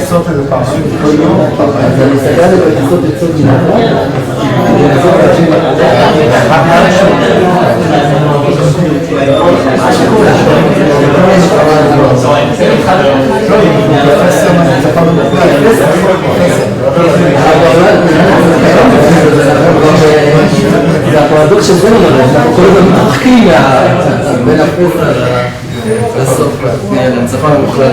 טיסות איזה פעמים כל יום, אז אני סגרתי בטיסות יצאות מנהל זה הפרדוקס של זה אנחנו כל הזמן מתרחקים בין הפסר לסוף, לניצחון המוחלט.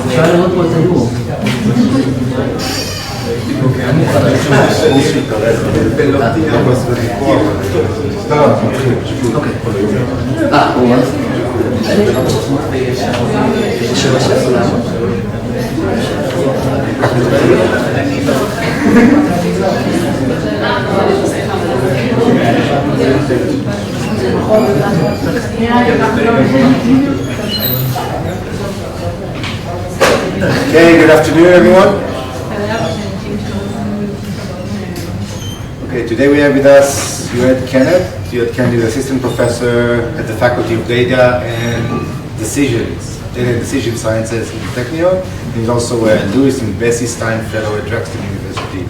אפשר לראות פה את היורו. Okay, good afternoon everyone. Okay, today we have with us Yoed Kenett. Yoed Kenett is Assistant Professor at the Faculty of Data and Decision Sciences in Technion. He's also a Lewis and Bessie Stein Fellow at Drexel University.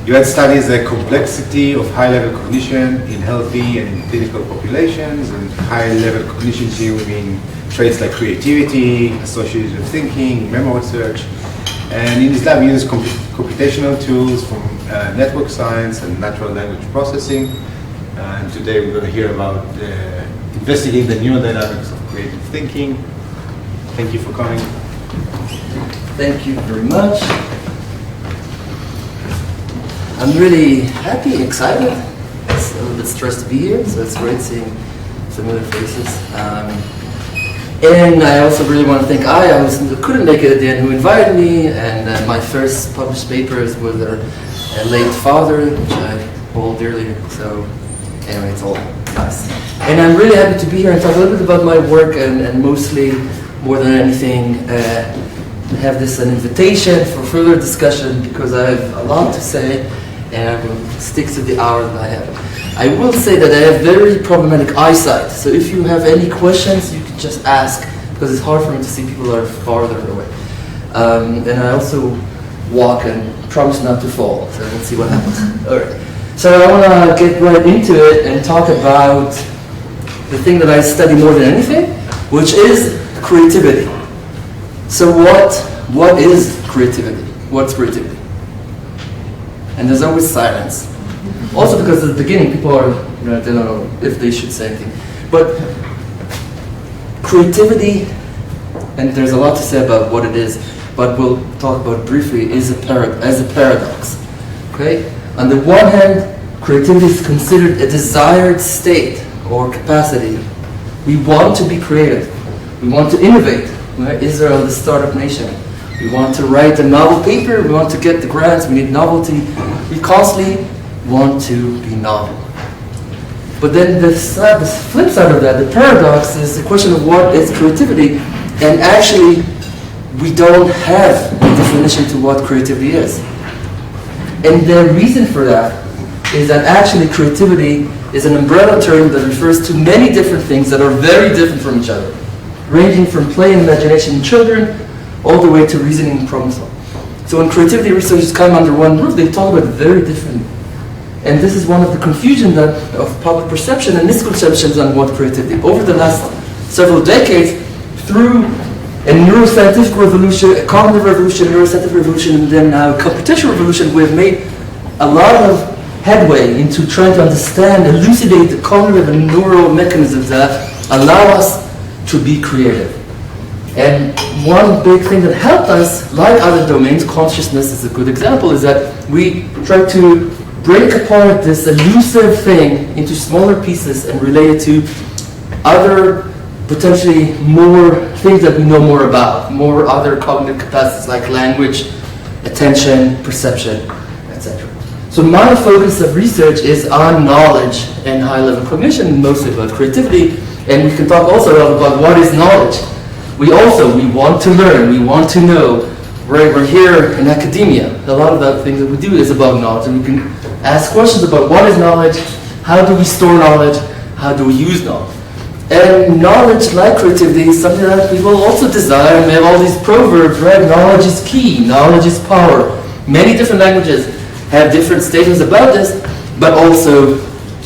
Yoed studies the complexity of high-level cognition in healthy and clinical populations, and high-level cognition here we mean traits like creativity, associative thinking, memory search, and in his lab he uses computational tools from network science and natural language processing. And today we're going to hear about investigating the neurodynamics of creative thinking. Thank you for coming. Thank you very much. I'm really happy, excited. It's a little bit stressed to be here, so it's great seeing familiar faces. And I also really want to thank couldn't make it at the end, who invited me, and my first published papers with their late father, which I hold dearly. So anyway, it's all nice. And I'm really happy to be here and talk a little bit about my work, and mostly, more than anything, have this an invitation for further discussion, because I have a lot to say, and I will stick to the hour that I have. I will say that I have very problematic eyesight, so if you have any questions, you can just ask, because it's hard for me to see people that are farther away. And I also walk and promise not to fall, so let's see what happens. All right. So I want to get right into it and talk about the thing that I study more than anything, which is creativity. So what is creativity? What's creativity? And there's always silence. Also because at the beginning people are, they don't know if they should say anything. But creativity, and there's a lot to say about what it is, but we'll talk about briefly, is as a paradox. Okay? On the one hand, creativity is considered a desired state or capacity. We want to be creative. We want to innovate. Right? Israel, the startup nation. We want to write a novel paper. We want to get the grants. We need novelty. We constantly want to be novel. But then the flip side of that, the paradox, is the question of what is creativity. And actually, we don't have a definition to what creativity is. And the reason for that is that actually creativity is an umbrella term that refers to many different things that are very different from each other, ranging from play and imagination in children all the way to reasoning and problem solving. So when creativity researchers come under one roof, they talk about very different. And this is one of the confusion of public perception and misconceptions on what creativity. Over the last several decades, through a neuroscientific revolution, a cognitive revolution, a neuroscientific revolution, and then now a computational revolution, we have made a lot of headway into trying to understand, elucidate the cognitive and neural mechanisms that allow us to be creative. And one big thing that helped us, like other domains, consciousness is a good example, is that we try to break apart this elusive thing into smaller pieces and relate it to other, potentially more things that we know more about, more other cognitive capacities like language, attention, perception, etc. So my focus of research is on knowledge and high-level cognition, mostly about creativity, and we can talk also about what is knowledge. We want to learn, we want to know. Right, we're here in academia. A lot of the things that we do is about knowledge, and we can ask questions about what is knowledge, how do we store knowledge, how do we use knowledge. And knowledge, like creativity, is something that people also desire, and we have all these proverbs, right? Knowledge is key, knowledge is power. Many different languages have different statements about this, but also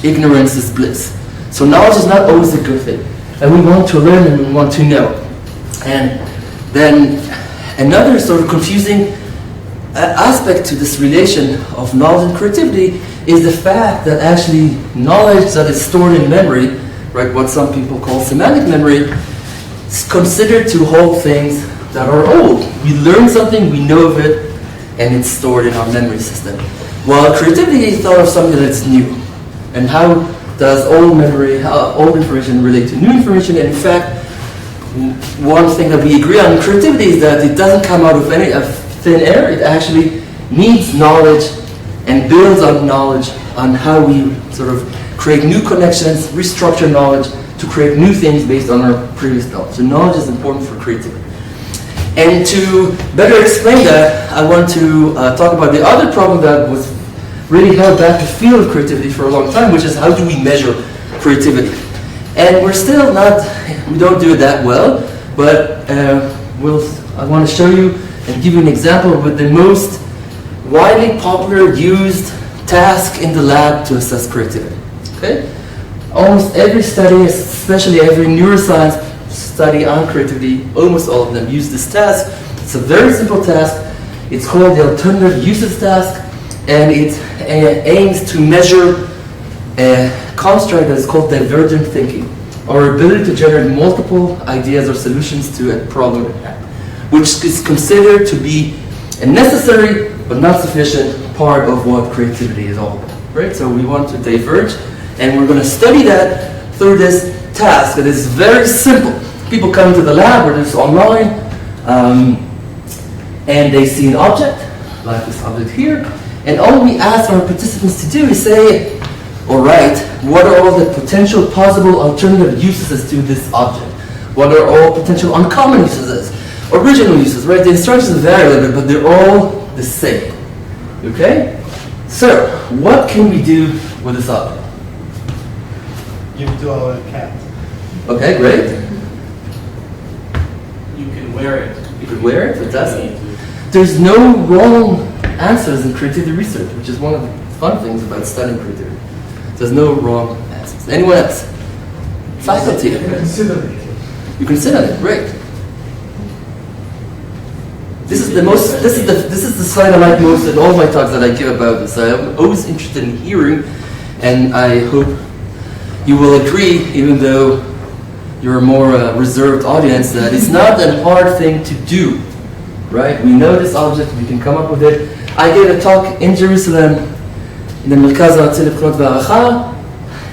ignorance is bliss. So knowledge is not always a good thing. And we want to learn and we want to know. And then another sort of confusing aspect to this relation of knowledge and creativity is the fact that actually knowledge that is stored in memory, right, what some people call semantic memory, is considered to hold things that are old. We learn something, we know of it, and it's stored in our memory system. While creativity is thought of something that's new. And how does old memory, old information relate to new information? And in fact, one thing that we agree on in creativity is that it doesn't come out of any thin air. It actually needs knowledge and builds on knowledge on how we sort of create new connections, restructure knowledge to create new things based on our previous knowledge. So knowledge is important for creativity. And to better explain that, I want to talk about the other problem that was really held back the field of creativity for a long time, which is how do we measure creativity? And we're still not, we don't do it that well, but I want to show you and give you an example with the most widely popular used task in the lab to assess creativity. Okay? Almost every study, especially every neuroscience study on creativity, almost all of them use this task. It's a very simple task. It's called the alternative uses task, and it aims to measure a construct that is called divergent thinking, our ability to generate multiple ideas or solutions to a problem at hand, which is considered to be a necessary but not sufficient part of what creativity is all about. Right? So we want to diverge, and we're going to study that through this task that is very simple. People come to the lab or this online, and they see an object, like this object here, and all we ask our participants to do is say, all right, what are all the potential possible alternative uses to this object? What are all potential uncommon uses, original uses, right? The instructions vary a little bit, but they're all the same, okay? So, what can we do with this object? Give it to our cat. Okay, great. You can wear it. You could wear it, fantastic. There's no wrong answers in creativity research, which is one of the fun things about studying creativity. There's no wrong answers. Anyone else? Faculty. You can consider it. You consider it, great. This is the slide I like most in all my talks that I give about this. I'm always interested in hearing, and I hope you will agree, even though you're a more reserved audience, that it's not a hard thing to do, right? We know this object, we can come up with it. I gave a talk in Jerusalem, in the Merkaz Artzi Lebchonot V'Ha'aracha,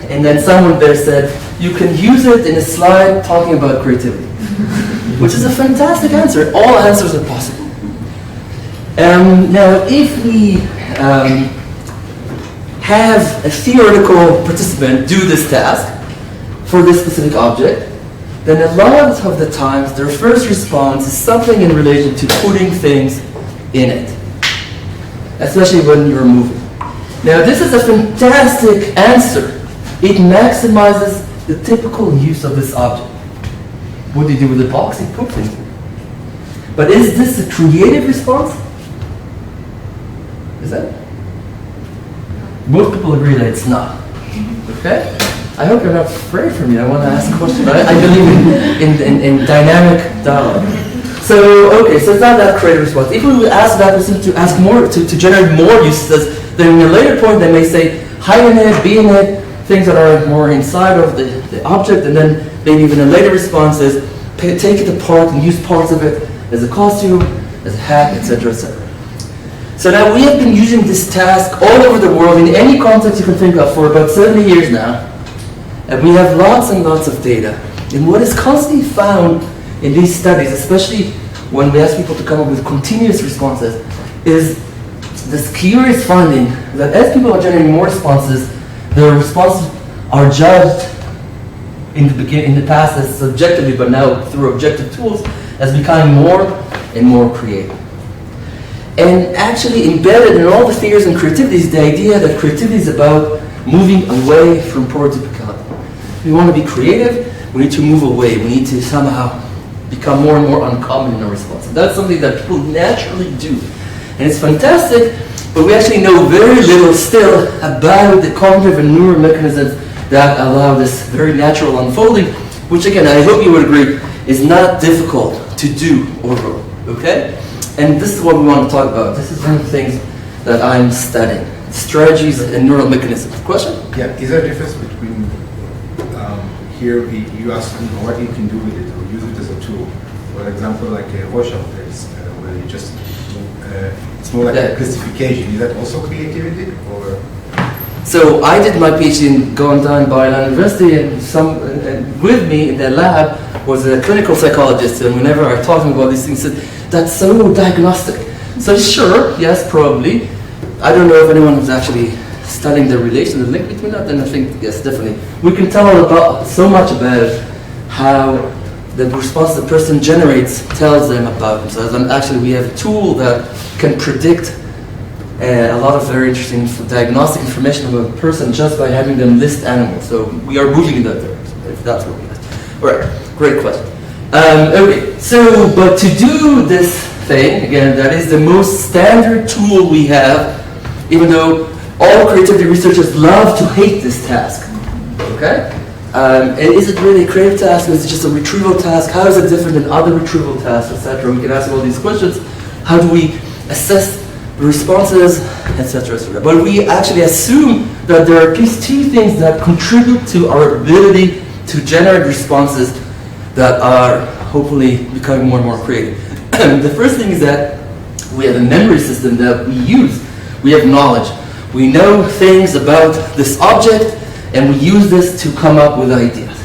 and then someone there said, you can use it in a slide talking about creativity, which is a fantastic answer. All answers are possible. Now, if we have a theoretical participant do this task for this specific object, then a lot of the times their first response is something in relation to putting things in it, especially when you're moving. Now, this is a fantastic answer. It maximizes the typical use of this object. What do you do with the box? You put things in it. But is this a creative response? Is that? Most people agree that it's not. Okay? I hope you're not afraid for me. I want to ask a question. I believe in dynamic dialogue. So, okay, so it's not that creative response. If we would ask that person to ask more, to generate more uses, then in a later point they may say, hide in it, be in it, things that are more inside of the object, and then maybe even a later response is, take it apart and use parts of it as a costume, as a hat, etc., etc. So now we have been using this task all over the world in any context you can think of for about 70 years now. And we have lots and lots of data. And what is constantly found in these studies, especially when we ask people to come up with continuous responses, is this curious finding that as people are generating more responses, their responses are judged in the past as subjectively, but now through objective tools, as becoming more and more creative. And actually embedded in all the theories and creativity is the idea that creativity is about moving away from prototypicality. If we want to be creative, we need to move away. We need to somehow become more and more uncommon in our response. And that's something that people naturally do. And it's fantastic, but we actually know very little still about the cognitive and neural mechanisms that allow this very natural unfolding, which again, I hope you would agree, is not difficult to do overall, okay? And this is what we want to talk about. This is one of the things that I'm studying, strategies and neural mechanisms. Question? Yeah, is there a difference between here you ask what you can do with it or use it as a tool? For example, like a Rorschach test, where you just it's more like a classification. Is that also creativity or? So I did my PhD in Gondan Bioland University, and with me in the lab was a clinical psychologist, and whenever I talking about these things, said that's so diagnostic. So sure, yes, probably. I don't know if anyone is actually studying the relation, the link between that, then I think, yes, definitely. We can tell about so much about how the response the person generates tells them about themselves. And actually we have a tool that can predict a lot of very interesting diagnostic information about a person just by having them list animals. So we are moving in that direction, if that's what we asked. All right, great question. Okay, so, but to do this thing, again, that is the most standard tool we have, even though all creativity researchers love to hate this task, okay? And is it really a creative task, or is it just a retrieval task? How is it different than other retrieval tasks, etc.? We can ask all these questions. How do we assess the responses, etc., etc.? But we actually assume that there are at least two things that contribute to our ability to generate responses that are hopefully becoming more and more creative. The first thing is that we have a memory system that we use. We have knowledge. We know things about this object, and we use this to come up with ideas,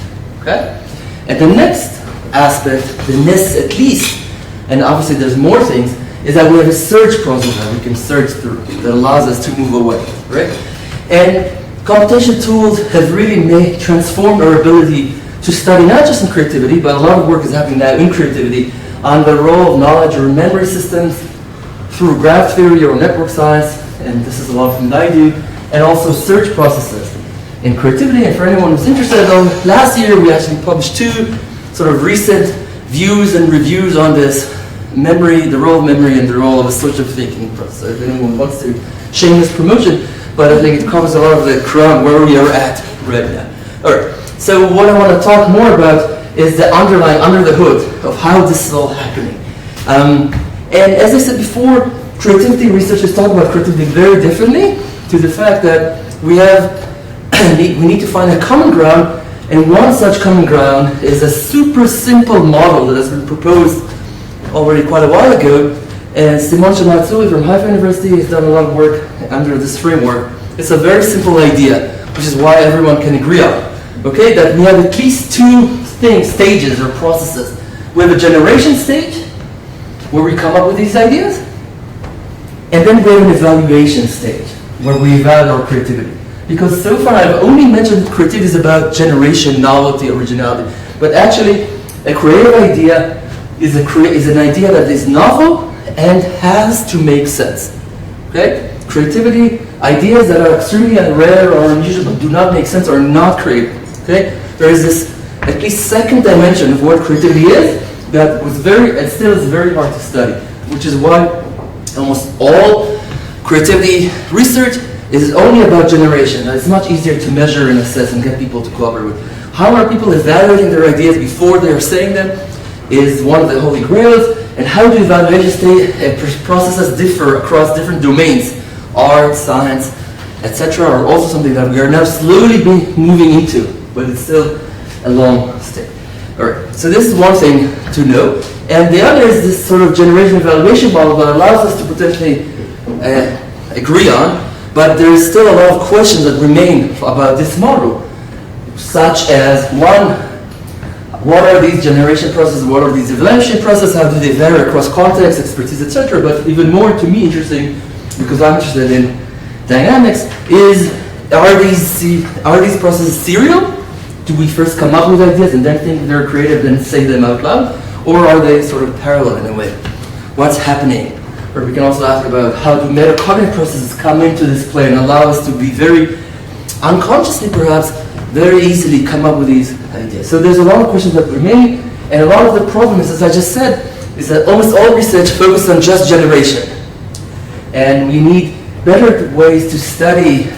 okay? And the next aspect, the next at least, and obviously there's more things, is that we have a search process that we can search through that allows us to move away, right? And computation tools have really transformed our ability to study not just in creativity, but a lot of work is happening now in creativity on the role of knowledge or memory systems through graph theory or network science, and this is a lot of things I do, and also search processes in creativity. And for anyone who's interested, though, last year we actually published two sort of recent views and reviews on this memory, the role of memory and the role of associative thinking process. So if anyone wants to, shameless promotion, but I think it covers a lot of the ground where we are at right now. All right, so what I want to talk more about is the underlying, under the hood of how this is all happening. And as I said before, creativity researchers talk about creativity very differently to the fact that we need to find a common ground, and one such common ground is a super simple model that has been proposed already quite a while ago. And Simon Shamatsui from Haifa University has done a lot of work under this framework. It's a very simple idea, which is why everyone can agree on. Okay, that we have at least two stages or processes. We have a generation stage, where we come up with these ideas, and then we have an evaluation stage, where we evaluate our creativity. Because so far I've only mentioned creativity is about generation, novelty, originality, but actually a creative idea is an idea that is novel and has to make sense. Okay? Creativity, ideas that are extremely rare or unusual but do not make sense are not creative. Okay? There is this at least second dimension of what creativity is that was and still is very hard to study, which is why almost all creativity research is only about generation. Now, it's much easier to measure and assess and get people to cooperate with. How are people evaluating their ideas before they are saying them is one of the holy grails, And how do evaluation processes differ across different domains, art, science, etc., are also something that we are now slowly moving into, but it's still a long step. All right, so this is one thing to know. And the other is this sort of generation evaluation model that allows us to potentially agree on, but there is still a lot of questions that remain about this model, such as, one, what are these generation processes, what are these evaluation processes, how do they vary across context, expertise, etc., but even more to me interesting, because I'm interested in dynamics, is are these processes serial? Do we first come up with ideas and then think they're creative and say them out loud? Or are they sort of parallel in a way? What's happening? Or we can also ask about how do metacognitive processes come into this play and allow us to be very, unconsciously perhaps, very easily come up with these ideas. So there's a lot of questions that remain, and a lot of the problem is, as I just said, is that almost all research focuses on just generation. And we need better ways to study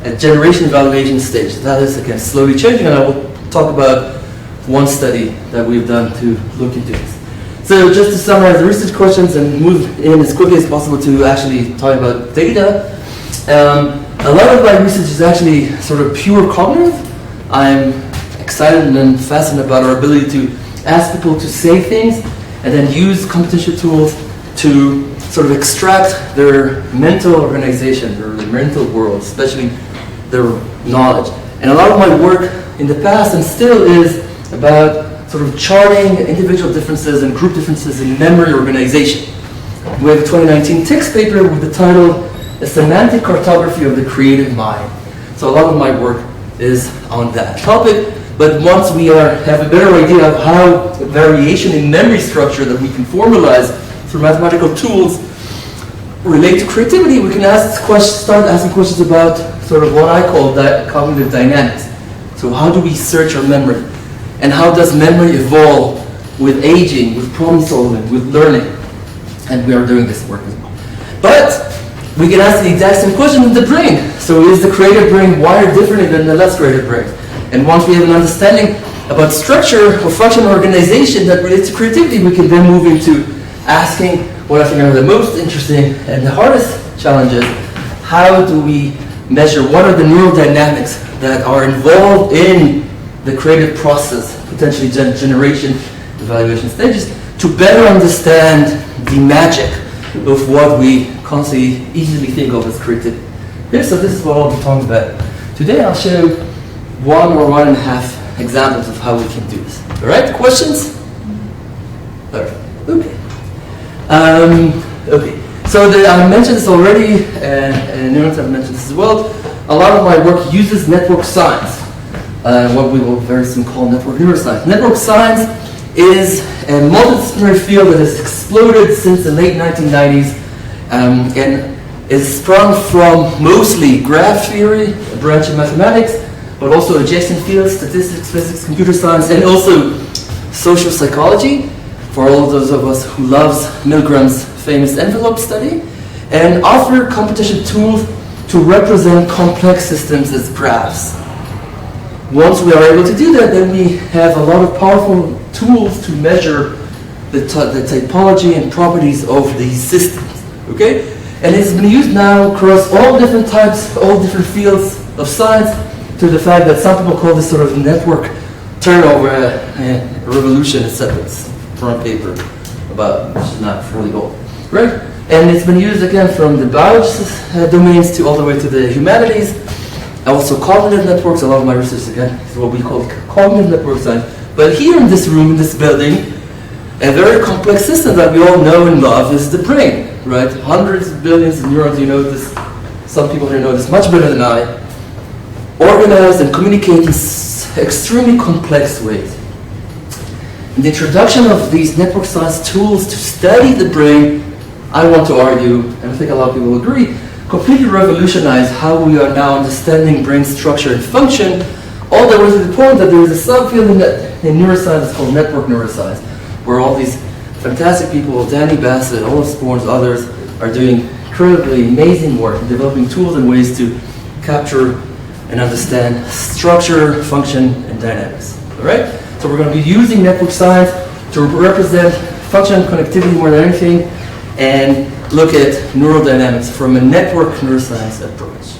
at generation evaluation stage. That is, again, slowly changing, and I will talk about one study that we've done to look into this. So just to summarize the research questions and move in as quickly as possible to actually talk about data. A lot of my research is actually sort of pure cognitive. I'm excited and fascinated about our ability to ask people to say things and then use computational tools to sort of extract their mental organization, their mental world, especially their knowledge. And a lot of my work in the past and still is about sort of charting individual differences and group differences in memory organization. We have a 2019 text paper with the title, A Semantic Cartography of the Creative Mind. So a lot of my work is on that topic, but once we have a better idea of how variation in memory structure that we can formalize through mathematical tools relate to creativity, we can start asking questions about sort of what I call cognitive dynamics. So how do we search our memory? And how does memory evolve with aging, with problem solving, with learning? And we are doing this work as well. But we can ask the exact same question in the brain. So is the creative brain wired differently than the less creative brain? And once we have an understanding about structure or function organization that relates to creativity, we can then move into asking what I think are the most interesting and the hardest challenges. How do we measure what are the neural dynamics that are involved in the creative process, potentially generation, evaluation stages, to better understand the magic of what we constantly easily think of as creativity. Okay, so this is what I'll be talking about. Today I'll show 1 or 1.5 examples of how we can do this. All right, questions? All right, okay. Okay, so I mentioned this already, and Nirant have mentioned this as well. A lot of my work uses network science. What we will very soon call network neuroscience. Network science is a multidisciplinary field that has exploded since the late 1990s and is sprung from mostly graph theory, a branch of mathematics, but also adjacent fields, statistics, physics, computer science, and also social psychology, for all of those of us who loves Milgram's famous envelope study, and offer computational tools to represent complex systems as graphs. Once we are able to do that, then we have a lot of powerful tools to measure the typology and properties of these systems, okay? And it's been used now across all different types, all different fields of science, to the fact that some people call this sort of network turnover revolution, etc. It's front paper about, which is not fairly old, right? And it's been used again from the biology domains to all the way to the humanities. Also cognitive networks. A lot of my research again is what we call cognitive network science. But here in this room, in this building, a very complex system that we all know and love is the brain, right? Hundreds of billions of neurons, you know this. Some people here know this much better than I. Organized and communicate in extremely complex ways. And the introduction of these network science tools to study the brain, I want to argue, and I think a lot of people will agree, completely revolutionized how we are now understanding brain structure and function, all the way to the point that there is a subfield in neuroscience called network neuroscience, where all these fantastic people, Danny Bassett, Olaf Sporns, others, are doing incredibly amazing work in developing tools and ways to capture and understand structure, function, and dynamics. All right? So we're going to be using network science to represent function connectivity more than anything, and look at neurodynamics from a network neuroscience approach.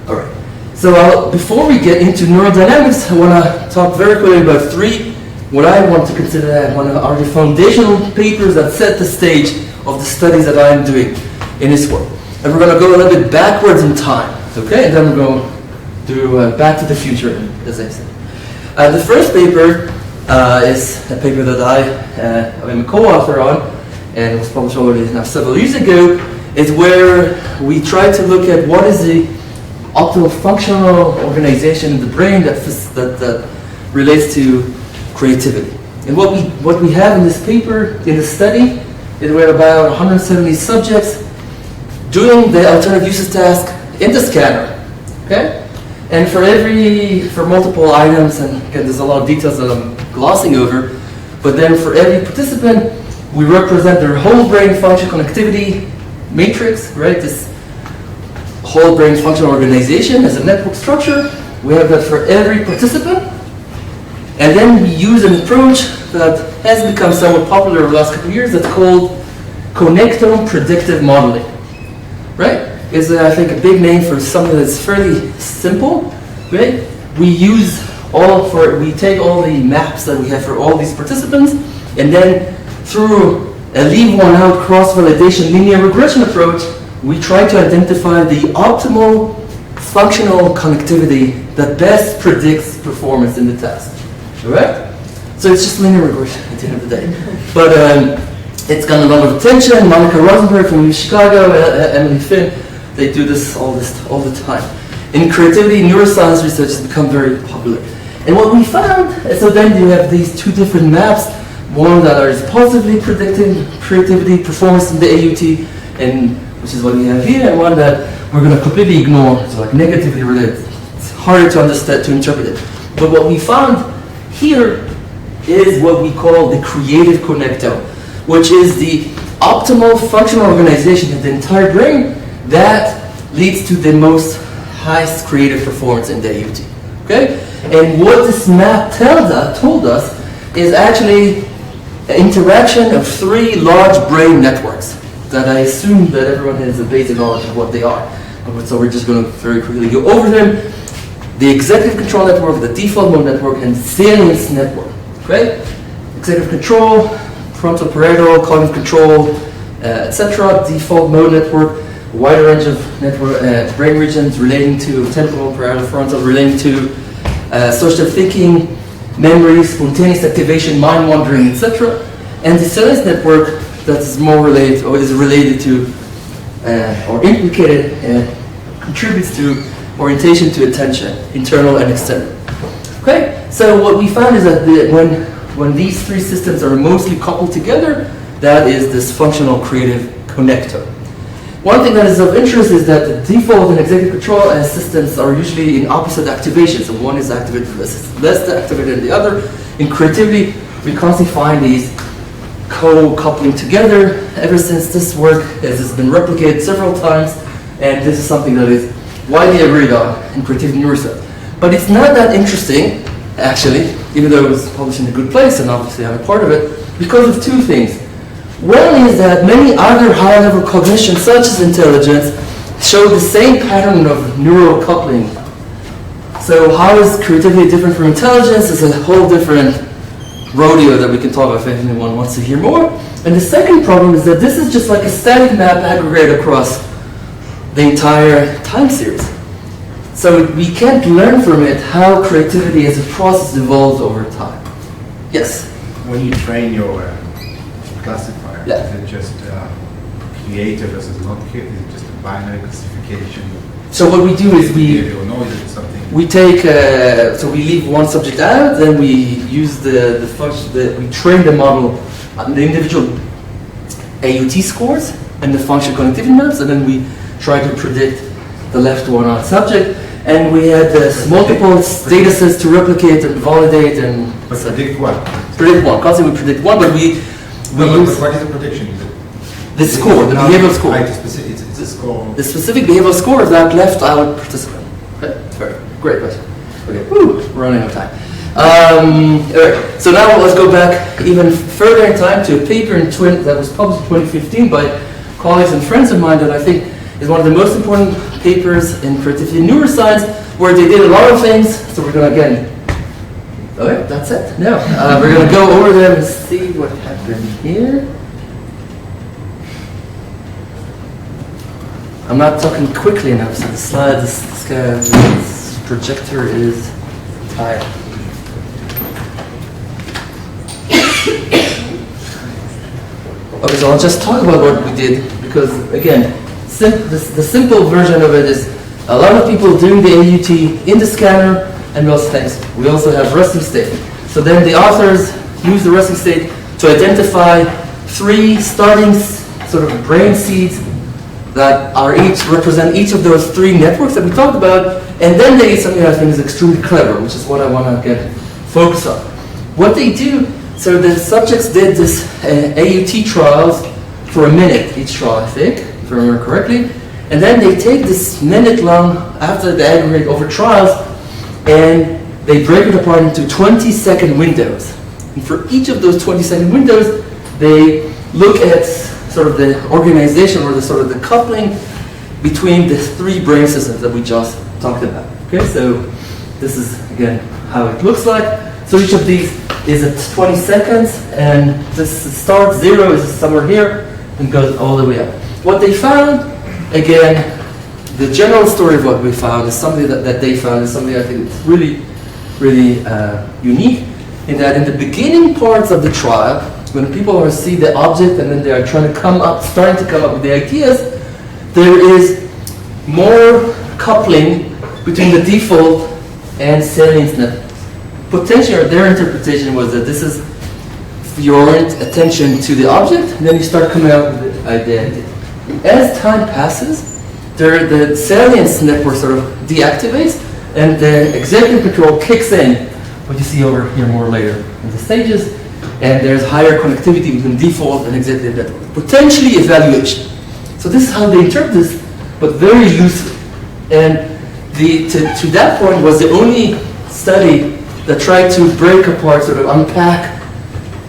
All right. So before we get into neurodynamics, I want to talk very quickly about three, what I want to consider are the foundational papers that set the stage of the studies that I'm doing in this work. And we're going to go a little bit backwards in time, okay? And then we're going to do Back to the Future, as I said. The first paper is a paper that I am a co-author on, and it was published already now several years ago, is where we try to look at what is the optimal functional organization in the brain that relates to creativity. And what we have in this paper, in the study, is we have about 170 subjects doing the alternative uses task in the scanner, okay? And for multiple items, and again, there's a lot of details that I'm glossing over, but then for every participant, we represent their whole brain function connectivity matrix, right? This whole brain functional organization as a network structure. We have that for every participant. And then we use an approach that has become somewhat popular over the last couple of years that's called connectome predictive modeling, right? It's, I think, a big name for something that's fairly simple, right? We take all the maps that we have for all these participants, and then through a leave one out cross-validation linear regression approach, we try to identify the optimal functional connectivity that best predicts performance in the task. Correct? So it's just linear regression at the end of the day. But it's gotten a lot of attention. Monica Rosenberg from Chicago, Emily Finn, they do this all the time. In creativity, neuroscience research has become very popular. And what we found, so then you have these two different maps, one that is positively predicting creativity, performance in the AUT, and which is what we have here, and one that we're going to completely ignore, so like negatively related. It's harder to understand, to interpret it. But what we found here is what we call the creative connectome, which is the optimal functional organization of the entire brain that leads to the most highest creative performance in the AUT. Okay? And what this map told us is actually an interaction of three large brain networks that I assume that everyone has a basic knowledge of what they are. So we're just going to very quickly go over them. The executive control network, the default mode network, and salience network. Okay? Executive control, frontal parietal, cognitive control, etc. Default mode network, a wider range of brain regions relating to temporal, parietal, frontal, relating to social thinking, memory, spontaneous activation, mind wandering, etc. And the salience network that is more related, or is related to, or implicated, contributes to orientation to attention, internal and external. Okay, so what we found is that when these three systems are mostly coupled together, that is this functional creative connector. One thing that is of interest is that the default and executive control systems are usually in opposite activation. So one is activated less activated than the other. In creativity, we constantly find these co-coupling together. Ever since this work has been replicated several times, and this is something that is widely agreed on in creative neuroscience. But it's not that interesting, actually, even though it was published in a good place, and obviously I'm a part of it, because of two things. One is that many other higher-level cognition, such as intelligence, show the same pattern of neural coupling. So how is creativity different from intelligence? It's a whole different rodeo that we can talk about if anyone wants to hear more. And the second problem is that this is just like a static map aggregated across the entire time series. So we can't learn from it how creativity as a process evolves over time. Yes? When you train your classifier, Yeah. is it just creative versus not creative? Is it just a binary classification? So what we do is Behavior or noise, is it something? we take, so we leave one subject out, then we use the function, we train the model on the individual AUT scores and the function connectivity maps, and then we try to predict the left one on subject. And we had multiple data sets to replicate and validate and But predict what? predict one. Constantly we predict one, but we use What is the prediction? Is it the score, the behavioral score. It's a score. The specific behavioral score of that left out participant. Okay, very great question. Okay, woo, we're running out of time. Alright, so now let's go back even further in time to a paper that was published in 2015 by colleagues and friends of mine that I think is one of the most important papers in creativity and neuroscience, where they did a lot of things. So we're going to again, okay, that's it. No, we're going to go over them and see what happened here. I'm not talking quickly enough, so the slide, this projector is tired. Okay, so I'll just talk about what we did, because again, the simple version of it is a lot of people doing the AUT in the scanner, and we also have resting state. So then the authors use the resting state to identify 3 starting sort of brain seeds that represent each of those 3 networks that we talked about, and then they did something that I think is extremely clever, which is what I want to get focused on. What they do, so the subjects did this AUT trials for a minute each trial, I think, if I remember correctly, and then they take this minute long, after the aggregate over trials, and they break it apart into 20-second windows. And for each of those 20-second windows, they look at sort of the organization or the coupling between the 3 brain systems that we just talked about. Okay, so this is again how it looks like. So each of these is at 20 seconds, and this starts 0 is somewhere here and goes all the way up. What they found, again, the general story of what we found is something that they found is something I think is really, really unique, in that in the beginning parts of the trial, when people see the object and then they are starting to come up with the ideas, there is more coupling between the default and salience networks. Potentially, or their interpretation was that this is you orient attention to the object, and then you start coming out with the idea. As time passes, the salience network sort of deactivates, and the executive control kicks in, what you see over here more later in the stages, and there's higher connectivity between default and executive network. Potentially evaluation. So this is how they interpret this, but very loosely. And to that point was the only study that tried to break apart, sort of unpack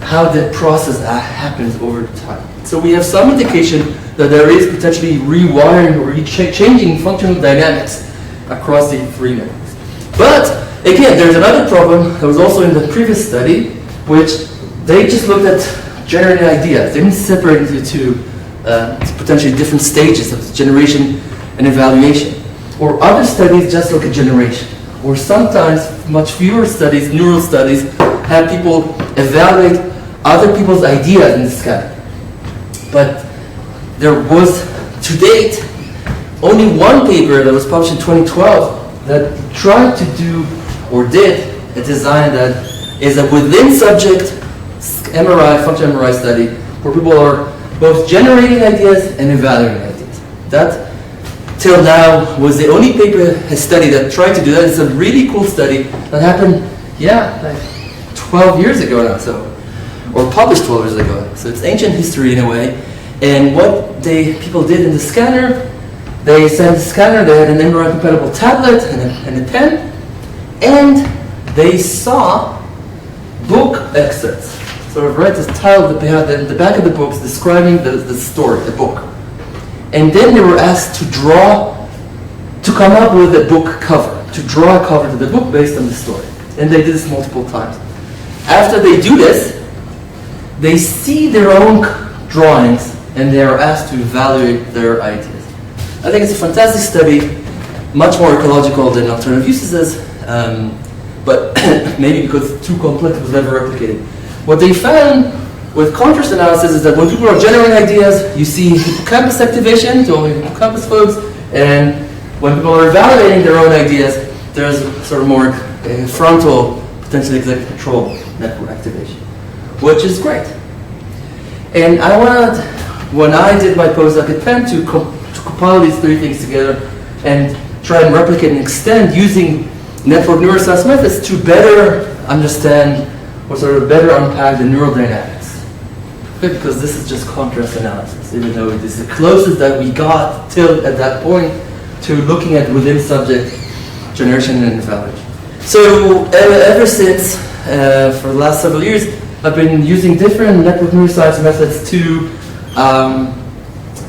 how the process happens over time. So we have some indication that there is potentially rewiring or changing functional dynamics across the 3 networks. But again, there's another problem that was also in the previous study, which they just looked at generating ideas. They didn't separate into 2 potentially different stages of generation and evaluation. Or other studies just look at generation. Or sometimes much fewer studies, neural studies, have people evaluate other people's ideas in the scanner. But there was, to date, only one paper that was published in 2012 that tried to do, or did, a design that is a within-subject MRI, functional MRI study, where people are both generating ideas and evaluating ideas. That, till now, was the only paper study that tried to do that. It's a really cool study that happened, like 12 years ago now, or published 12 years ago. So it's ancient history in a way. And what people did in the scanner, they sent the scanner, they had an MRI-compatible tablet and a pen, and they saw book excerpts. Sort of this title that they had in the back of the books describing the story, the book. And then they were asked to come up with a book cover, to draw a cover to the book based on the story. And they did this multiple times. After they do this, they see their own drawings and they are asked to evaluate their ideas. I think it's a fantastic study, much more ecological than alternative uses, but maybe because it's too complex, it was never replicated. What they found with contrast analysis is that when people are generating ideas, you see hippocampus activation to all the hippocampus folks, and when people are evaluating their own ideas, there's sort of more frontal, potentially executive control network activation, which is great. And I wanted, when I did my postdoc at Penn, to compile these 3 things together and try and replicate and extend using network neuroscience methods to better understand or sort of better unpack the neural dynamics. Okay, because this is just contrast analysis, even though it is the closest that we got till at that point to looking at within subject generation and evaluation. So ever since, for the last several years, I've been using different network neuroscience methods to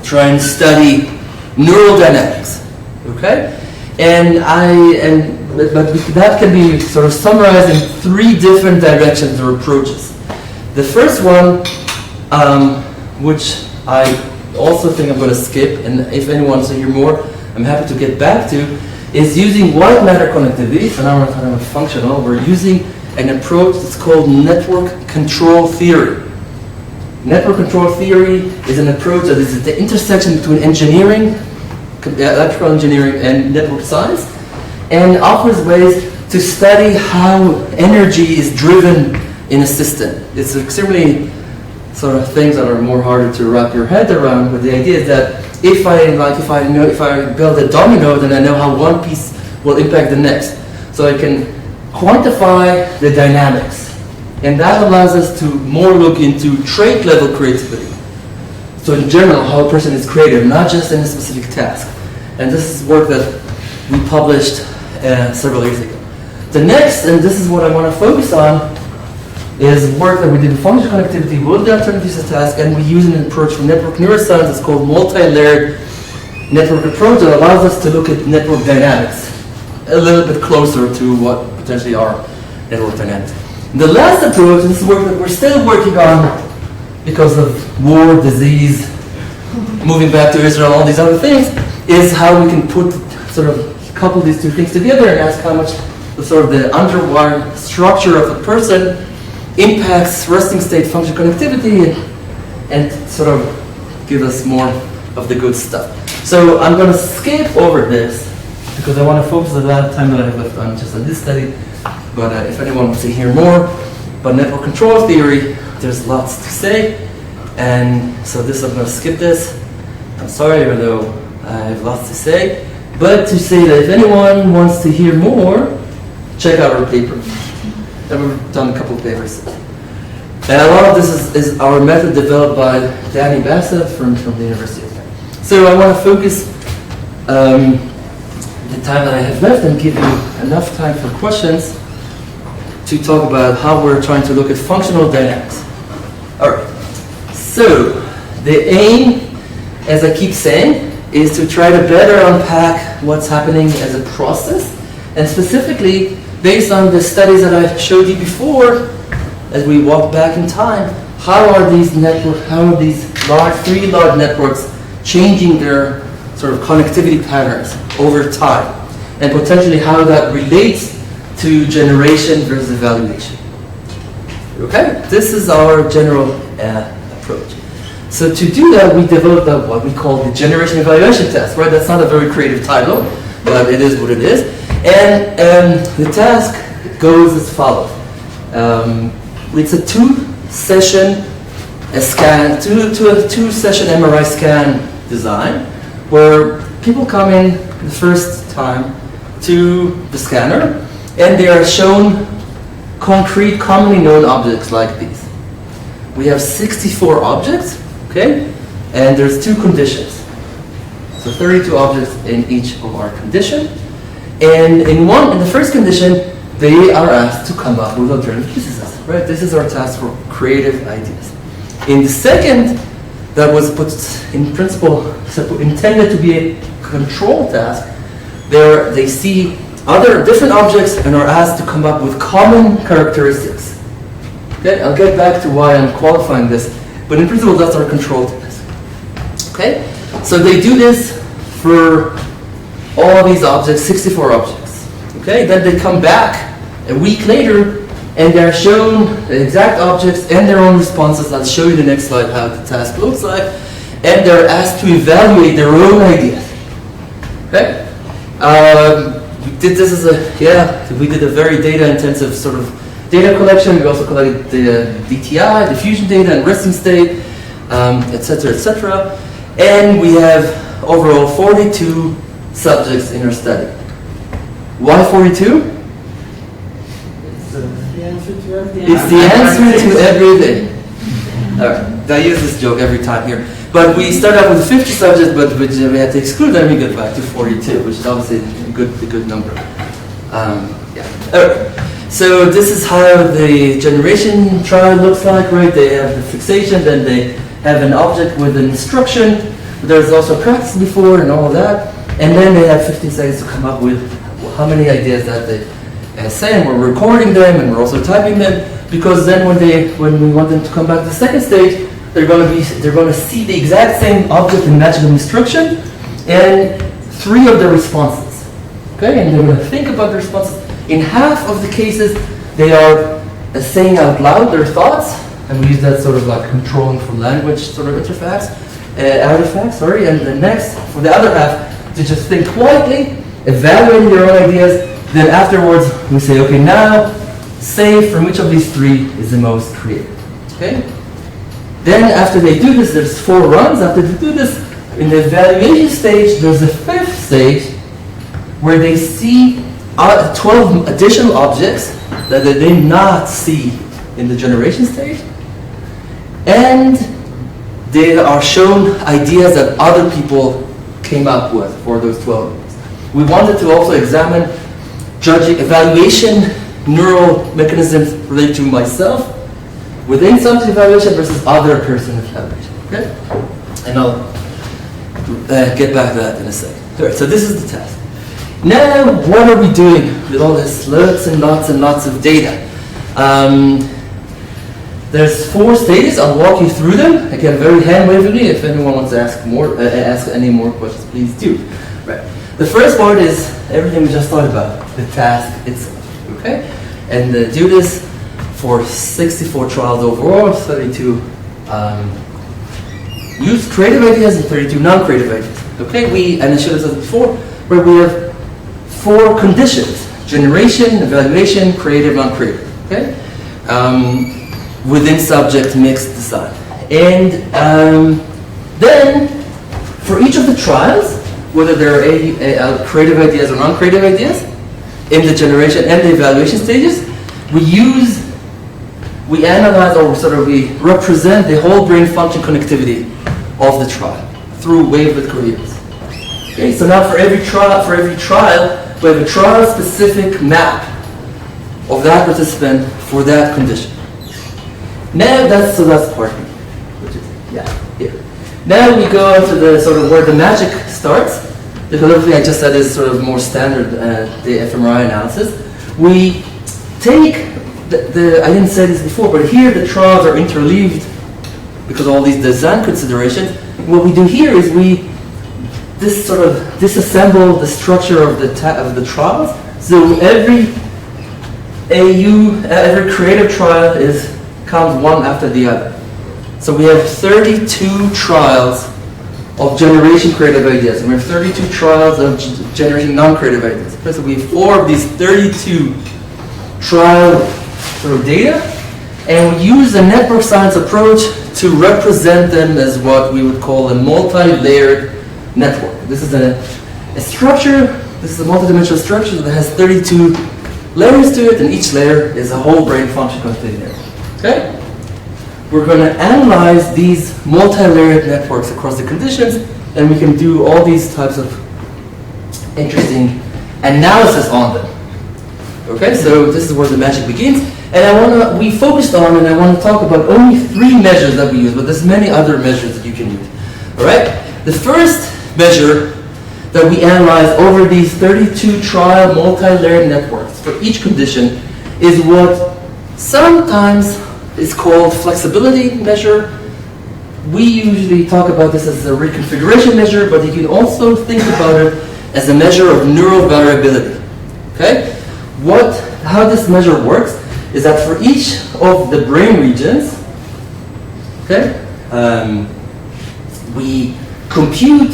try and study neural dynamics. Okay, but that can be sort of summarized in three different directions or approaches. The first one, which I also think I'm going to skip, and if anyone wants to hear more, I'm happy to get back to, is using white matter connectivity. So now we're talking about functional. We're using an approach that's called network control theory. Network control theory is an approach that is at the intersection between engineering, electrical engineering, and network science, and offers ways to study how energy is driven in a system. It's extremely sort of things that are more harder to wrap your head around, but the idea is that if I build a domino, then I know how one piece will impact the next. So I can quantify the dynamics. And that allows us to more look into trait level creativity. So in general, how a person is creative, not just in a specific task. And this is work that we published several years ago. The next, and this is what I want to focus on, is work that we did in functional connectivity with the alternatives to task, and we use an approach from network neuroscience. It's called multi-layered network approach that allows us to look at network dynamics a little bit closer to what potentially are network dynamics. The last approach, and this is work that we're still working on because of war, disease, moving back to Israel, all these other things, is how we can couple these two things together and ask how much the underlying structure of a person impacts resting state function connectivity and sort of give us more of the good stuff. So I'm going to skip over this because I want to focus a lot of time that I have left on just on this study. But if anyone wants to hear more about network control theory, there's lots to say. And so I'm going to skip this. I'm sorry, even though I have lots to say. But to say that if anyone wants to hear more, check out our paper. And we've done a couple of papers. And a lot of this is our method developed by Danny Bassett from the University of Kenett. So I want to focus the time that I have left and give you enough time for questions to talk about how we're trying to look at functional dynamics. All right. So the aim, as I keep saying, is to try to better unpack what's happening as a process, and specifically based on the studies that I showed you before, as we walk back in time, how are these three large networks changing their sort of connectivity patterns over time, and potentially how that relates to generation versus evaluation. Okay, this is our general approach. So to do that, we developed what we call the generation evaluation test, right? That's not a very creative title, but it is what it is. And the task goes as follows. It's a two-session MRI scan design, where people come in the first time to the scanner, and they are shown concrete, commonly known objects like these. We have 64 objects, okay? And there's two conditions. So 32 objects in each of our condition. And in the first condition, they are asked to come up with alternative uses, right? This is our task for creative ideas. In the second, that was put in principle, intended to be a control task, they see other different objects and are asked to come up with common characteristics. Okay, I'll get back to why I'm qualifying this, but in principle, that's our control task. Okay, so they do this for all these objects, 64 objects. Okay, then they come back a week later and they're shown the exact objects and their own responses. I'll show you the next slide how the task looks like. And they're asked to evaluate their own ideas. Okay? We did a very data-intensive sort of data collection. We also collected the DTI, diffusion data, and resting state, etc., etc. And we have overall 42 subjects in our study. Why 42? It's the answer to everything. All right, I use this joke every time here. But we started out with 50 subjects, but we had to exclude them. We get back to 42, which is obviously a good number. Yeah. Alright. So this is how the generation trial looks like, right? They have the fixation, then they have an object with an instruction. There's also practice before and all of that. And then they have 15 seconds to come up with how many ideas that they say, and we're recording them and we're also typing them, because then when we want them to come back to the second stage, they're going to see the exact same object in matching instruction and 3 of the responses. Okay, and they're going to think about the responses. In half of the cases, they are saying out loud their thoughts, and we use that sort of like controlling for language sort of artifacts. And the next, for the other half, to just think quietly, evaluating their own ideas. Then afterwards, we say, okay, now say from which of these 3 is the most creative. Okay. Then after they do this, there's 4 runs. After they do this, in the evaluation stage, there's a 5th stage where they see 12 additional objects that they did not see in the generation stage, and they are shown ideas that other people came up with for those 12 ideas. We wanted to also examine evaluation neural mechanisms related to myself within subject evaluation versus other person evaluation. Okay? And I'll get back to that in a second. Alright, so this is the task. Now, what are we doing with all this lots and lots of data? There's 4 stages. I'll walk you through them. Again, very hand-wavingly. If anyone wants to ask any more questions, please do. Right. The first part is everything we just talked about, the task itself. Okay? And do this for 64 trials overall, 32 use creative ideas and 32 non-creative ideas. Okay? And I showed this before, where we have 4 conditions: generation, evaluation, creative, non-creative. Okay? Within subject mixed design. And then, for each of the trials, whether they're creative ideas or non-creative ideas, in the generation and the evaluation stages, we analyze, or we represent the whole brain function connectivity of the trial through wavelet coherence. Okay, so now for every trial, we have a trial-specific map of that participant for that condition. Now that's part B, which is here. Now we go into the sort of where the magic starts. Because everything I just said is sort of more standard the fMRI analysis. We take I didn't say this before, but here the trials are interleaved because of all these design considerations. What we do here is we disassemble the structure of the trials. So every every creative trial comes one after the other. So we have 32 trials of generation creative ideas, and we have 32 trials of generating non-creative ideas. Okay, so we have 4 of these 32 trial sort of data, and we use a network science approach to represent them as what we would call a multi-layered network. This is a structure, this is a multidimensional structure that has 32 layers to it, and each layer is a whole brain function container. Okay? We're going to analyze these multi-layered networks across the conditions, and we can do all these types of interesting analysis on them. Okay, so this is where the magic begins, and we focused on, and I want to talk about only 3 measures that we use, but there's many other measures that you can use. All right, the first measure that we analyze over these 32 trial multi-layered networks for each condition is what sometimes is called flexibility measure. We usually talk about this as a reconfiguration measure, but you can also think about it as a measure of neural variability. Okay? How this measure works is that for each of the brain regions, okay, we compute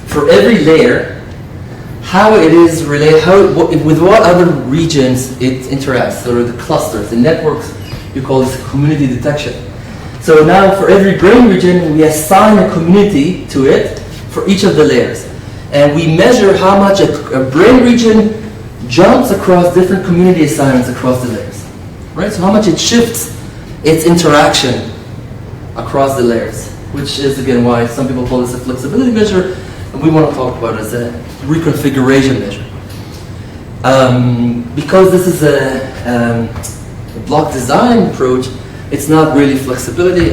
for every layer how it is related, with what other regions it interacts, so the clusters, the networks. We call this community detection. So now for every brain region, we assign a community to it for each of the layers. And we measure how much a brain region jumps across different community assignments across the layers. Right? So how much it shifts its interaction across the layers, which is again why some people call this a flexibility measure, and we want to talk about it as a reconfiguration measure. Because this is a block design approach, it's not really flexibility.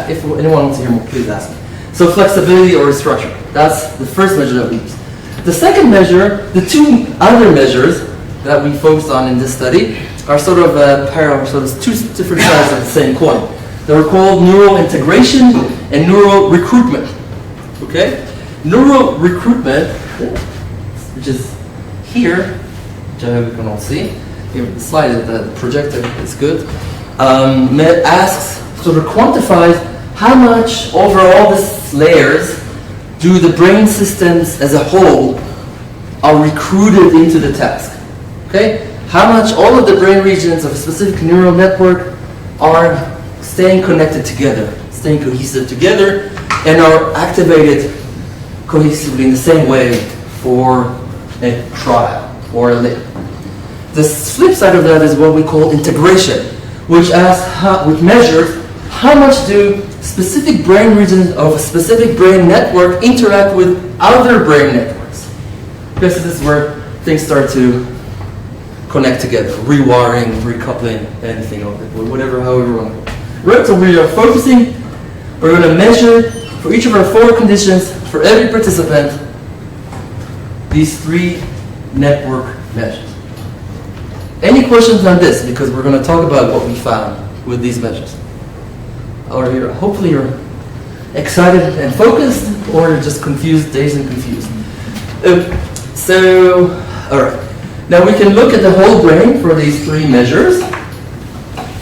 If anyone wants to hear more, please ask me. So flexibility or structure, that's the first measure that we use. The second measure, the two other measures that we focused on in this study are sort of parallel, so there's two different sides of the same coin. They're called neural integration and neural recruitment. Okay? Neural recruitment, which is here, which I hope you can all see. Here, the slide, the projector is good. Asks, sort of quantifies how much over all these layers do the brain systems as a whole are recruited into the task. Okay? How much all of the brain regions of a specific neural network are staying connected together, staying cohesive together, and are activated cohesively in the same way for a trial or a lab. The flip side of that is what we call integration, which measures how much do specific brain regions of a specific brain network interact with other brain networks. Because this is where things start to connect together, rewiring, recoupling, anything of it, whatever, however you want to go. Right, so we are focusing, we're going to measure for each of our 4 conditions, for every participant, these 3 network measures. Any questions on this? Because we're going to talk about what we found with these measures. Or hopefully you're excited and focused, or you're just confused, dazed and confused. So, all right. Now we can look at the whole brain for these 3 measures,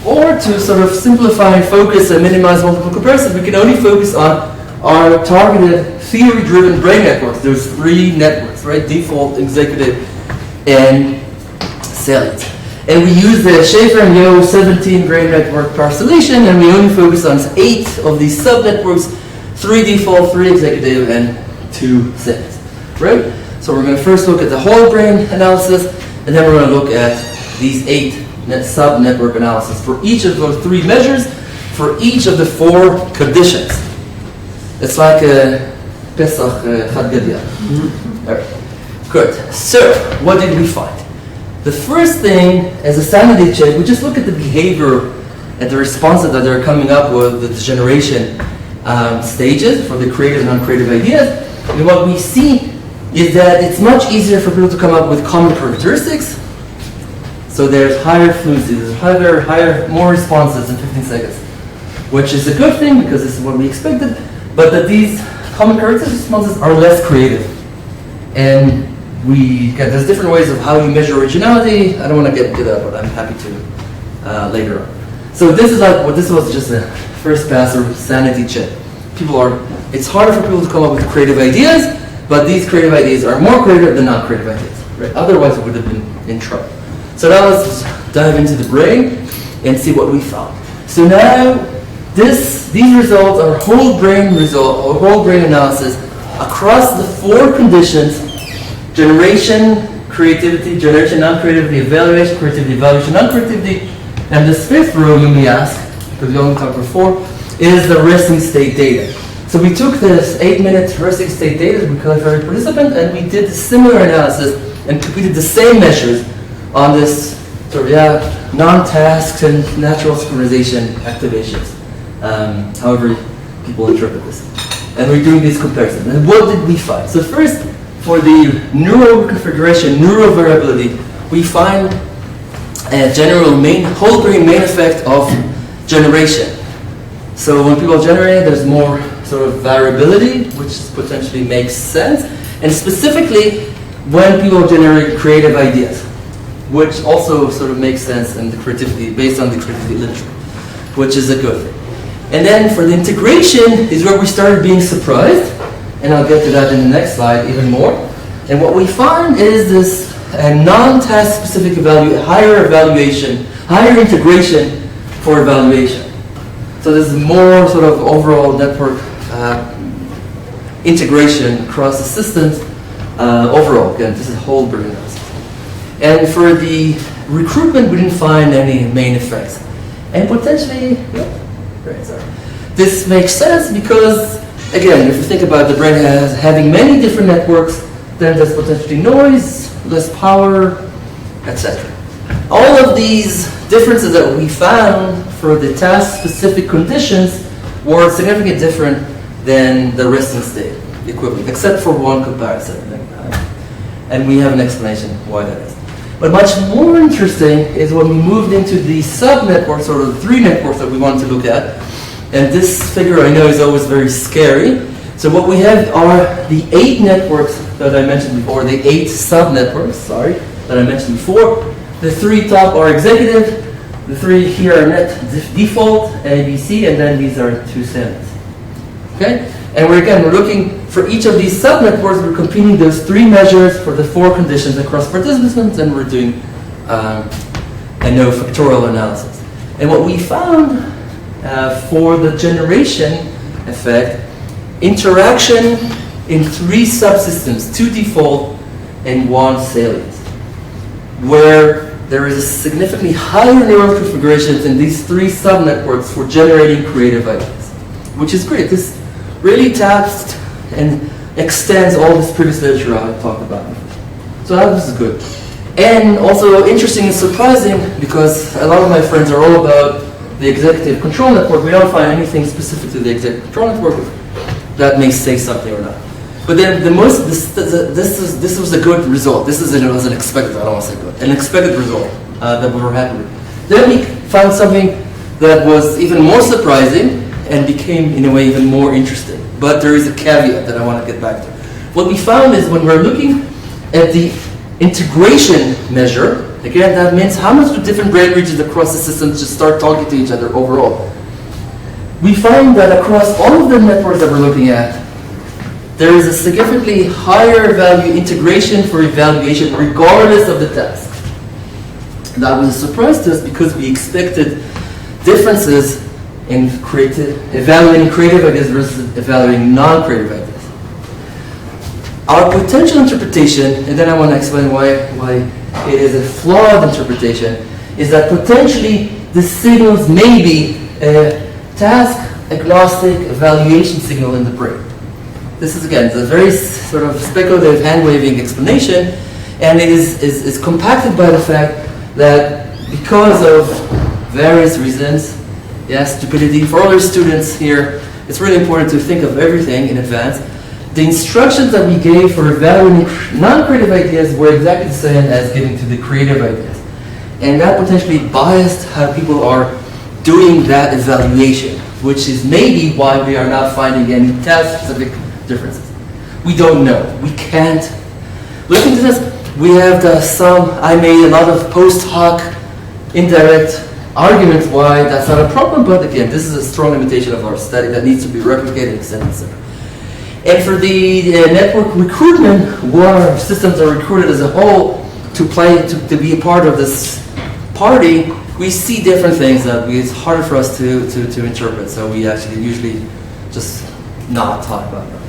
or to sort of simplify and focus and minimize multiple comparisons, we can only focus on our targeted theory-driven brain networks. There's 3 networks, right? Default, executive, and salient. And we use the Schaefer and Yoed 17 brain network parcellation, and we only focus on 8 of these subnetworks, 3 default, 3 executive, and 2 salient, right? So we're going to first look at the whole brain analysis, and then we're going to look at these 8 sub-network analysis for each of those 3 measures, for each of the 4 conditions. It's like a Pesach Chad Gadya. All right. Good. So, what did we find? The first thing, as a sanity check, we just look at the behavior and the responses that they're coming up with, the generation stages for the creative and non-creative ideas. And what we see is that it's much easier for people to come up with common characteristics. So there's higher fluency, there's higher, more responses in 15 seconds, which is a good thing because this is what we expected, but that these common characteristic responses are less creative. And there's different ways of how you measure originality. I don't want to get into that, but I'm happy to later on. So this was just a first pass or sanity check. It's harder for people to come up with creative ideas, but these creative ideas are more creative than non-creative ideas, right? Otherwise we would have been in trouble. So now let's dive into the brain and see what we found. So now these results are whole brain analysis across the 4 conditions: generation, creativity, generation, non-creativity, evaluation, creativity, evaluation, non-creativity. And this 5th row, you may ask, because we only talked before, is the resting state data. So we took this 8-minute resting state data we collected for every participant, and we did a similar analysis and completed the same measures on this sort of non-tasks and natural synchronization activations. However people interpret this. And we're doing these comparisons. And what did we find? So first, for the neural configuration, neural variability, we find a general whole brain main effect of generation. So when people generate, there's more sort of variability, which potentially makes sense. And specifically, when people generate creative ideas, which also sort of makes sense in the creativity, based on the creativity literature, which is a good thing. And then for the integration is where we started being surprised, and I'll get to that in the next slide even more. And what we find is this non-task specific higher integration for evaluation. So there's more sort of overall network integration across the systems overall. Again, this is whole brain analysis. And for the recruitment, we didn't find any main effects. And potentially, this makes sense because, again, if you think about the brain as having many different networks, then there's potentially noise, less power, etc. All of these differences that we found for the task-specific conditions were significantly different than the resting state equivalent, except for one comparison. And we have an explanation why that is. But much more interesting is when we moved into the sub-networks, or the 3 networks that we wanted to look at. And this figure I know is always very scary. So what we have are the 8 networks that I mentioned before, the 8 sub-networks, that I mentioned before. The 3 top are executive, the 3 here are net default, A, B, C, and then these are 2 standards. Okay? And we're looking for each of these sub-networks, we're computing those 3 measures for the 4 conditions across participants, and we're doing a no factorial analysis. And what we found for the generation effect, interaction in 3 subsystems, 2 default and 1 salient, where there is a significantly higher neural configurations in these 3 sub-networks for generating creative ideas, which is great. This really taps and extends all this previous literature I talked about. So that was good. And also interesting and surprising, because a lot of my friends are all about the executive control network. We don't find anything specific to the executive control network that may say something or not. But then this was a good result. This was an expected, I don't want to say good, an expected result that we were happy with. Then we found something that was even more surprising and became, in a way, even more interesting. But there is a caveat that I want to get back to. What we found is when we're looking at the integration measure, again, that means how much do different brain regions across the systems just start talking to each other overall. We find that across all of the networks that we're looking at, there is a significantly higher value integration for evaluation regardless of the task. That was a surprise to us because we expected differences in evaluating creative ideas versus evaluating non-creative ideas. Our potential interpretation, and then I want to explain why it is a flawed interpretation, is that potentially the signals may be a task-agnostic evaluation signal in the brain. This is, again, a very sort of speculative hand-waving explanation, and it is compacted by the fact that because of various reasons, stupidity, for all your students here, it's really important to think of everything in advance. The instructions that we gave for evaluating non-creative ideas were exactly the same as giving to the creative ideas. And that potentially biased how people are doing that evaluation, which is maybe why we are not finding any task-specific differences. We don't know. We can't. Looking to this, we have I made a lot of post hoc, indirect arguments why that's not a problem, but again, this is a strong limitation of our study that needs to be replicated, etc. And for the network recruitment, where systems are recruited as a whole to be a part of this party, we see different things that it's harder for us to interpret. So we actually usually just not talk about them.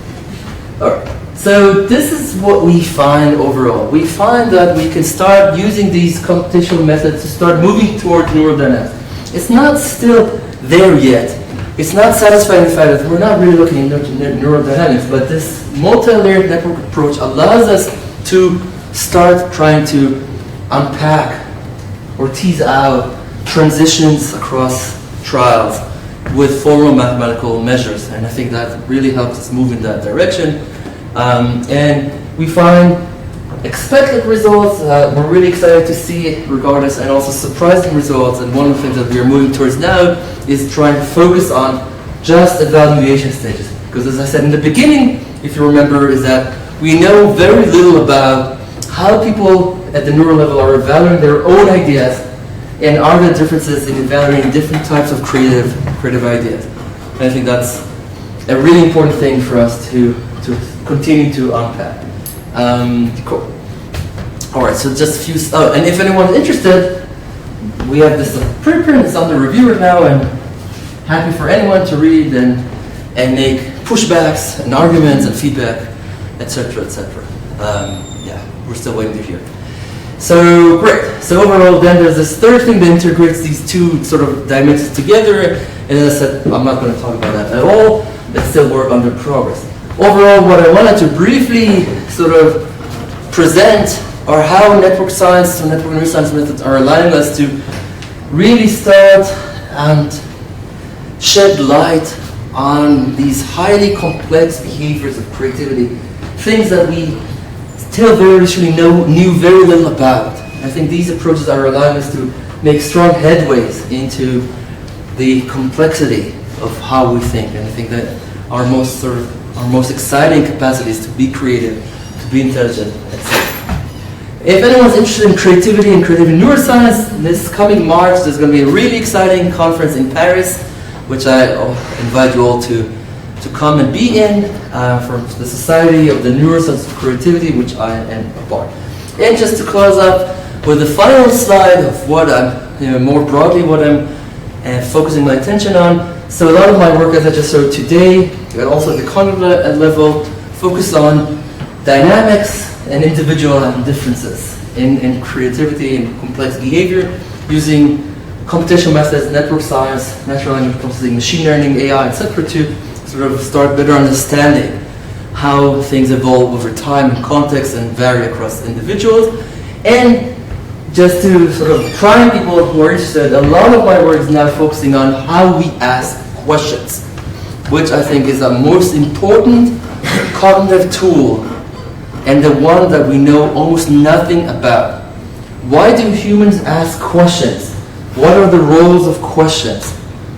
All right. So this is what we find overall. We find that we can start using these computational methods to start moving toward neurodynamics. It's not still there yet. It's not satisfying the fact that we're not really looking at neurodynamics, but this multi-layered network approach allows us to start trying to unpack or tease out transitions across trials with formal mathematical measures. And I think that really helps us move in that direction. And we find expected results. We're really excited to see it regardless, and also surprising results. And one of the things that we are moving towards now is trying to focus on just evaluation stages. Because as I said in the beginning, if you remember, is that we know very little about how people at the neural level are evaluating their own ideas, and are there differences in evaluating different types of creative ideas. And I think that's a really important thing for us to continue to unpack. Cool. All right, so just a few, and if anyone's interested, we have this preprint, it's under review right now, and happy for anyone to read and make pushbacks and arguments and feedback, etc., etc. We're still waiting to hear. So great. So overall, then there's this third thing that integrates these two sort of dimensions together. And as I said, I'm not going to talk about that at all. It's still work under progress. Overall, what I wanted to briefly sort of present are how network science or network neuroscience methods are allowing us to really start and shed light on these highly complex behaviors of creativity, things that we still very recently knew very little about. I think these approaches are allowing us to make strong headways into the complexity of how we think, and I think that our most exciting capacity is to be creative, to be intelligent, etc. If anyone's interested in creativity and creative neuroscience, this coming March there's going to be a really exciting conference in Paris, which I invite you all to come and be in, from the Society of the Neuroscience of Creativity, which I am a part. And just to close up with the final slide of what I'm, more broadly, what I'm focusing my attention on. So a lot of my work, as I just showed today, and also at the cognitive level, focus on dynamics and individual differences in creativity and complex behavior using computational methods, network science, natural language processing, machine learning, AI, etc., to sort of start better understanding how things evolve over time and context and vary across individuals. And just to sort of prime people who are interested, a lot of my work is now focusing on how we ask questions, which I think is the most important cognitive tool and the one that we know almost nothing about. Why do humans ask questions? What are the roles of questions?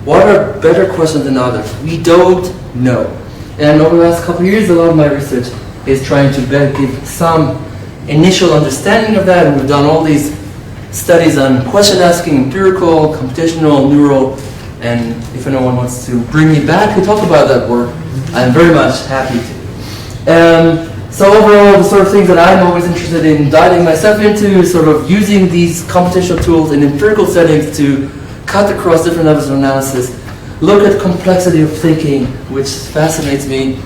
What are better questions than others? We don't know. And over the last couple of years, a lot of my research is trying to give some initial understanding of that, and we've done all these studies on question asking, empirical, computational, neural, and if anyone wants to bring me back to talk about that work, I'm very much happy to. So overall, the sort of things that I'm always interested in diving myself into is sort of using these computational tools in empirical settings to cut across different levels of analysis, look at complexity of thinking, which fascinates me,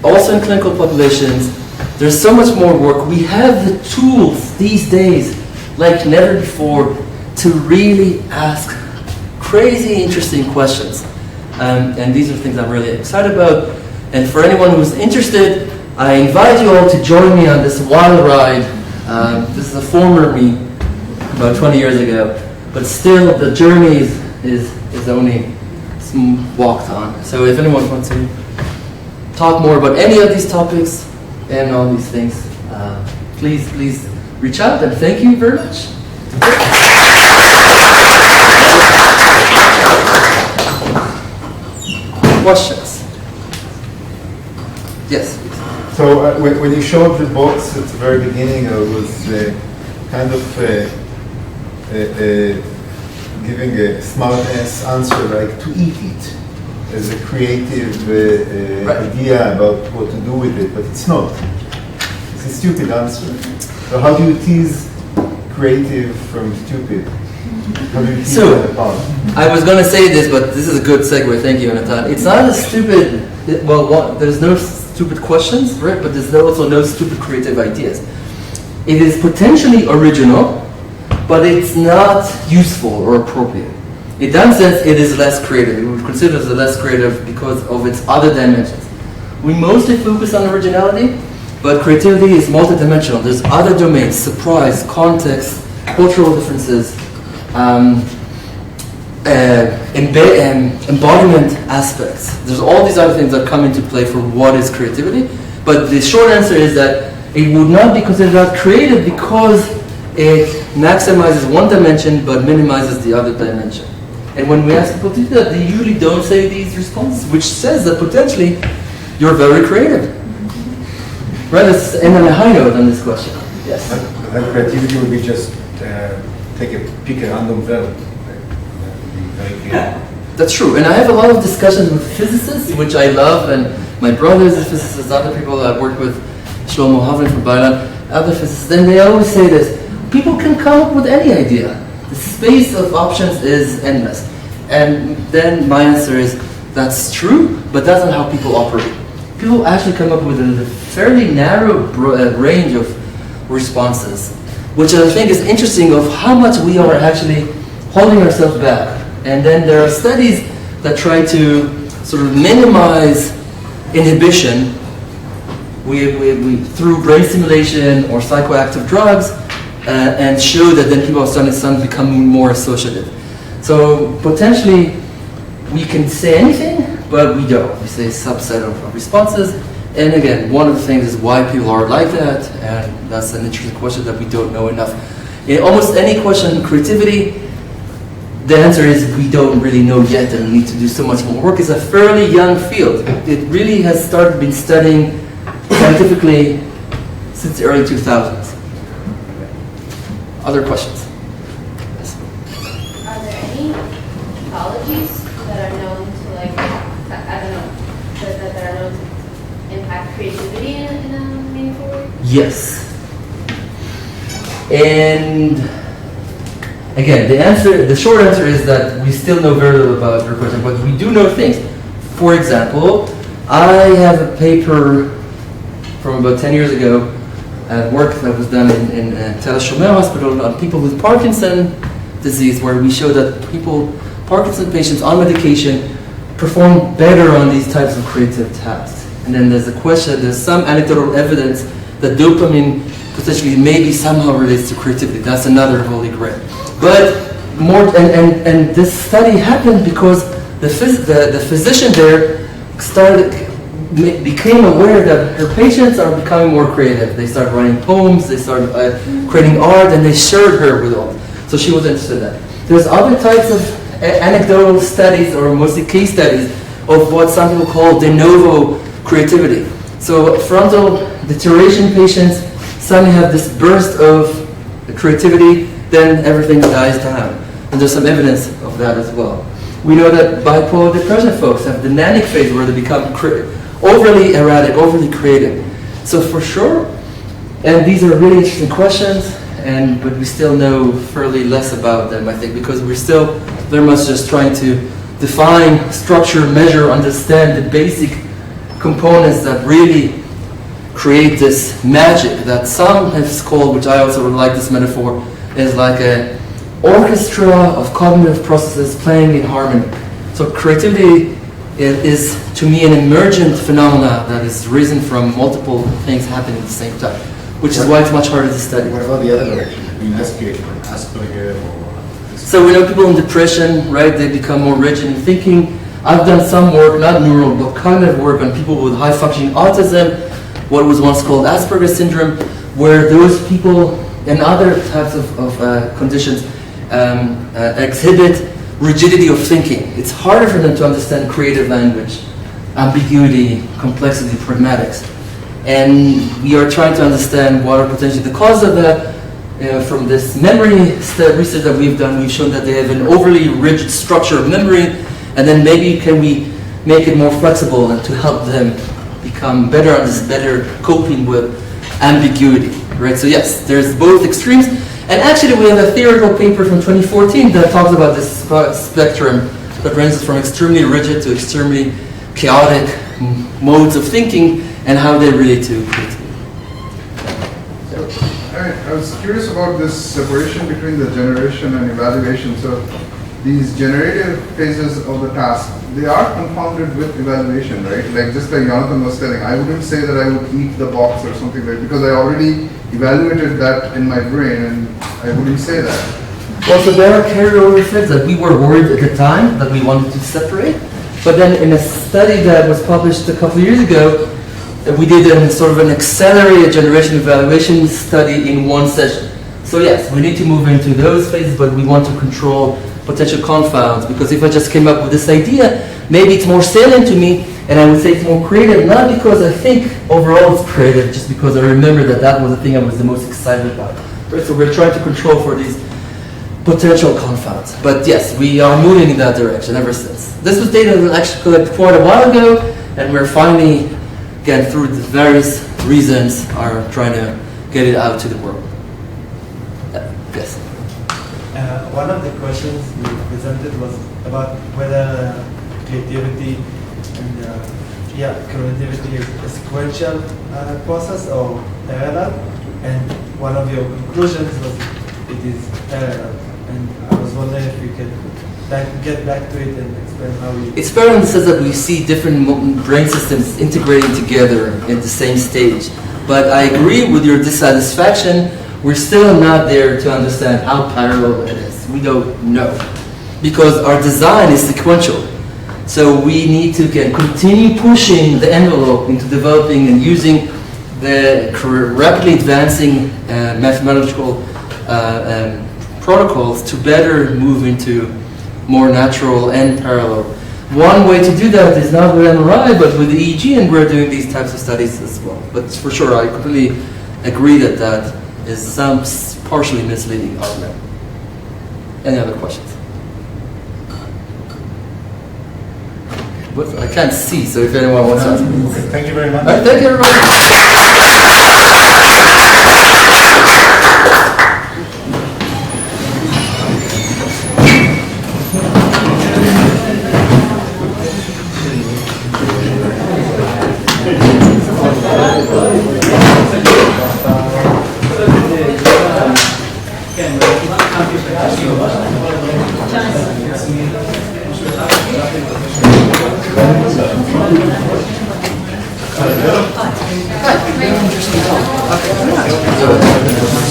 also in clinical populations. There's so much more work. We have the tools these days, like never before, to really ask crazy, interesting questions. And these are things I'm really excited about. And for anyone who's interested, I invite you all to join me on this wild ride. This is a former me, about 20 years ago, but still the journey is only walked on. So if anyone wants to talk more about any of these topics and all these things, please reach out, and thank you very much. Questions? Yes. So when you showed the box at the very beginning, I was kind of giving a smart-ass answer, like to eat it, as a creative idea about what to do with it, but it's not. It's a stupid answer. So how do you tease creative from stupid? How do you tease that apart? I was going to say this, but this is a good segue. Thank you, Anatan. It's not a stupid. There's no stupid questions, right? But there's also no stupid creative ideas. It is potentially original, but it's not useful or appropriate. In that sense, it is less creative. We would consider it as less creative because of its other dimensions. We mostly focus on originality, but creativity is multidimensional. There's other domains: surprise, context, cultural differences, embodiment aspects. There's all these other things that come into play for what is creativity. But the short answer is that it would not be considered creative because it maximizes one dimension but minimizes the other dimension. And when we ask people to do that, they usually don't say these responses, which says that potentially you're very creative. Right? Let's end on a high note on this question. Yes. But creativity would be just pick a random verb. That's true, and I have a lot of discussions with physicists, which I love, and my brother is a physicist, other people I've worked with, Shlomo Havlin from Bailan, other physicists, and they always say this: people can come up with any idea. The space of options is endless. And then my answer is, that's true, but that's not how people operate. People actually come up with a fairly narrow range of responses, which I think is interesting of how much we are actually holding ourselves back. And then there are studies that try to sort of minimize inhibition through brain stimulation or psychoactive drugs and show that then people are starting to become more associative. So potentially we can say anything, but we don't. We say a subset of responses. And again, one of the things is why people are like that, and that's an interesting question that we don't know enough. In almost any question on creativity, the answer is we don't really know yet, and we need to do so much more work. It's a fairly young field. It really has been studying scientifically since the early 2000s. Other questions? Yes. Are there any pathologies that are known to, like, I don't know, that are known to impact creativity in a meaningful way? Yes. And again, the short answer is that we still know very little about your question, but we do know things. For example, I have a paper from about 10 years ago at work that was done in Tel Shomer Hospital on people with Parkinson's disease, where we show that Parkinson patients on medication perform better on these types of creative tasks. And then there's some anecdotal evidence that dopamine potentially maybe somehow relates to creativity. That's another holy grail. But and this study happened because the physician there became aware that her patients are becoming more creative. They started writing poems, they started creating art, and they shared her with all. So she was interested in that. There's other types of anecdotal studies, or mostly case studies, of what some people call de novo creativity. So frontal deterioration patients suddenly have this burst of creativity, then everything dies down. And there's some evidence of that as well. We know that bipolar depression folks have the manic phase where they become overly erratic, overly creative. So for sure, and these are really interesting questions, but we still know fairly less about them, I think, because we're still very much just trying to define, structure, measure, understand the basic components that really create this magic that some have called, which I also would like this metaphor, is like an orchestra of cognitive processes playing in harmony. So creativity is, to me, an emergent phenomena that is risen from multiple things happening at the same time, which is why it's much harder to study. What about the other direction? Investigate Asperger or... So we know people in depression, right, they become more rigid in thinking. I've done some work, not neural, but cognitive work on people with high-functioning autism, what was once called Asperger's syndrome, where those people and other types of conditions exhibit rigidity of thinking. It's harder for them to understand creative language, ambiguity, complexity, pragmatics. And we are trying to understand what are potentially the cause of that. From this memory research that we've done, we've shown that they have an overly rigid structure of memory, and then maybe can we make it more flexible and to help them become better coping with ambiguity, right? So yes, there's both extremes. And actually we have a theoretical paper from 2014 that talks about this spectrum that ranges from extremely rigid to extremely chaotic modes of thinking and how they relate to creativity. I was curious about this separation between the generation and evaluation. So these generative phases of the task, they are confounded with evaluation, right? Like just like Jonathan was telling, I wouldn't say that I would eat the box or something like that because I already evaluated that in my brain and I wouldn't say that. Well, so there are carryover effects that we were worried at the time that we wanted to separate. But then in a study that was published a couple of years ago, we did a sort of an accelerated generation evaluation study in one session. So yes, we need to move into those phases, but we want to control potential confounds, because if I just came up with this idea, maybe it's more salient to me, and I would say it's more creative, not because I think overall it's creative, just because I remember that was the thing I was the most excited about. Right? So we're trying to control for these potential confounds. But yes, we are moving in that direction ever since. This was data that was actually collected quite a while ago, and we're finally, again, through the various reasons, are trying to get it out to the world. Yes. One of the questions you presented was about whether creativity and creativity is a sequential process or parallel, and one of your conclusions was it is parallel. And I was wondering if you could get back to it and explain how you... It's parallel in the sense that we see different brain systems integrating together at the same stage. But I agree with your dissatisfaction we're still not there to understand how parallel it is. We don't know. Because our design is sequential. So we need to continue pushing the envelope into developing and using the rapidly advancing mathematical protocols to better move into more natural and parallel. One way to do that is not with MRI, but with EEG, and we're doing these types of studies as well. But for sure, I completely agree that that is some partially misleading argument. Any other questions? I can't see, so if anyone wants to ask me. Okay, thank you very much. All right, thank you, everybody.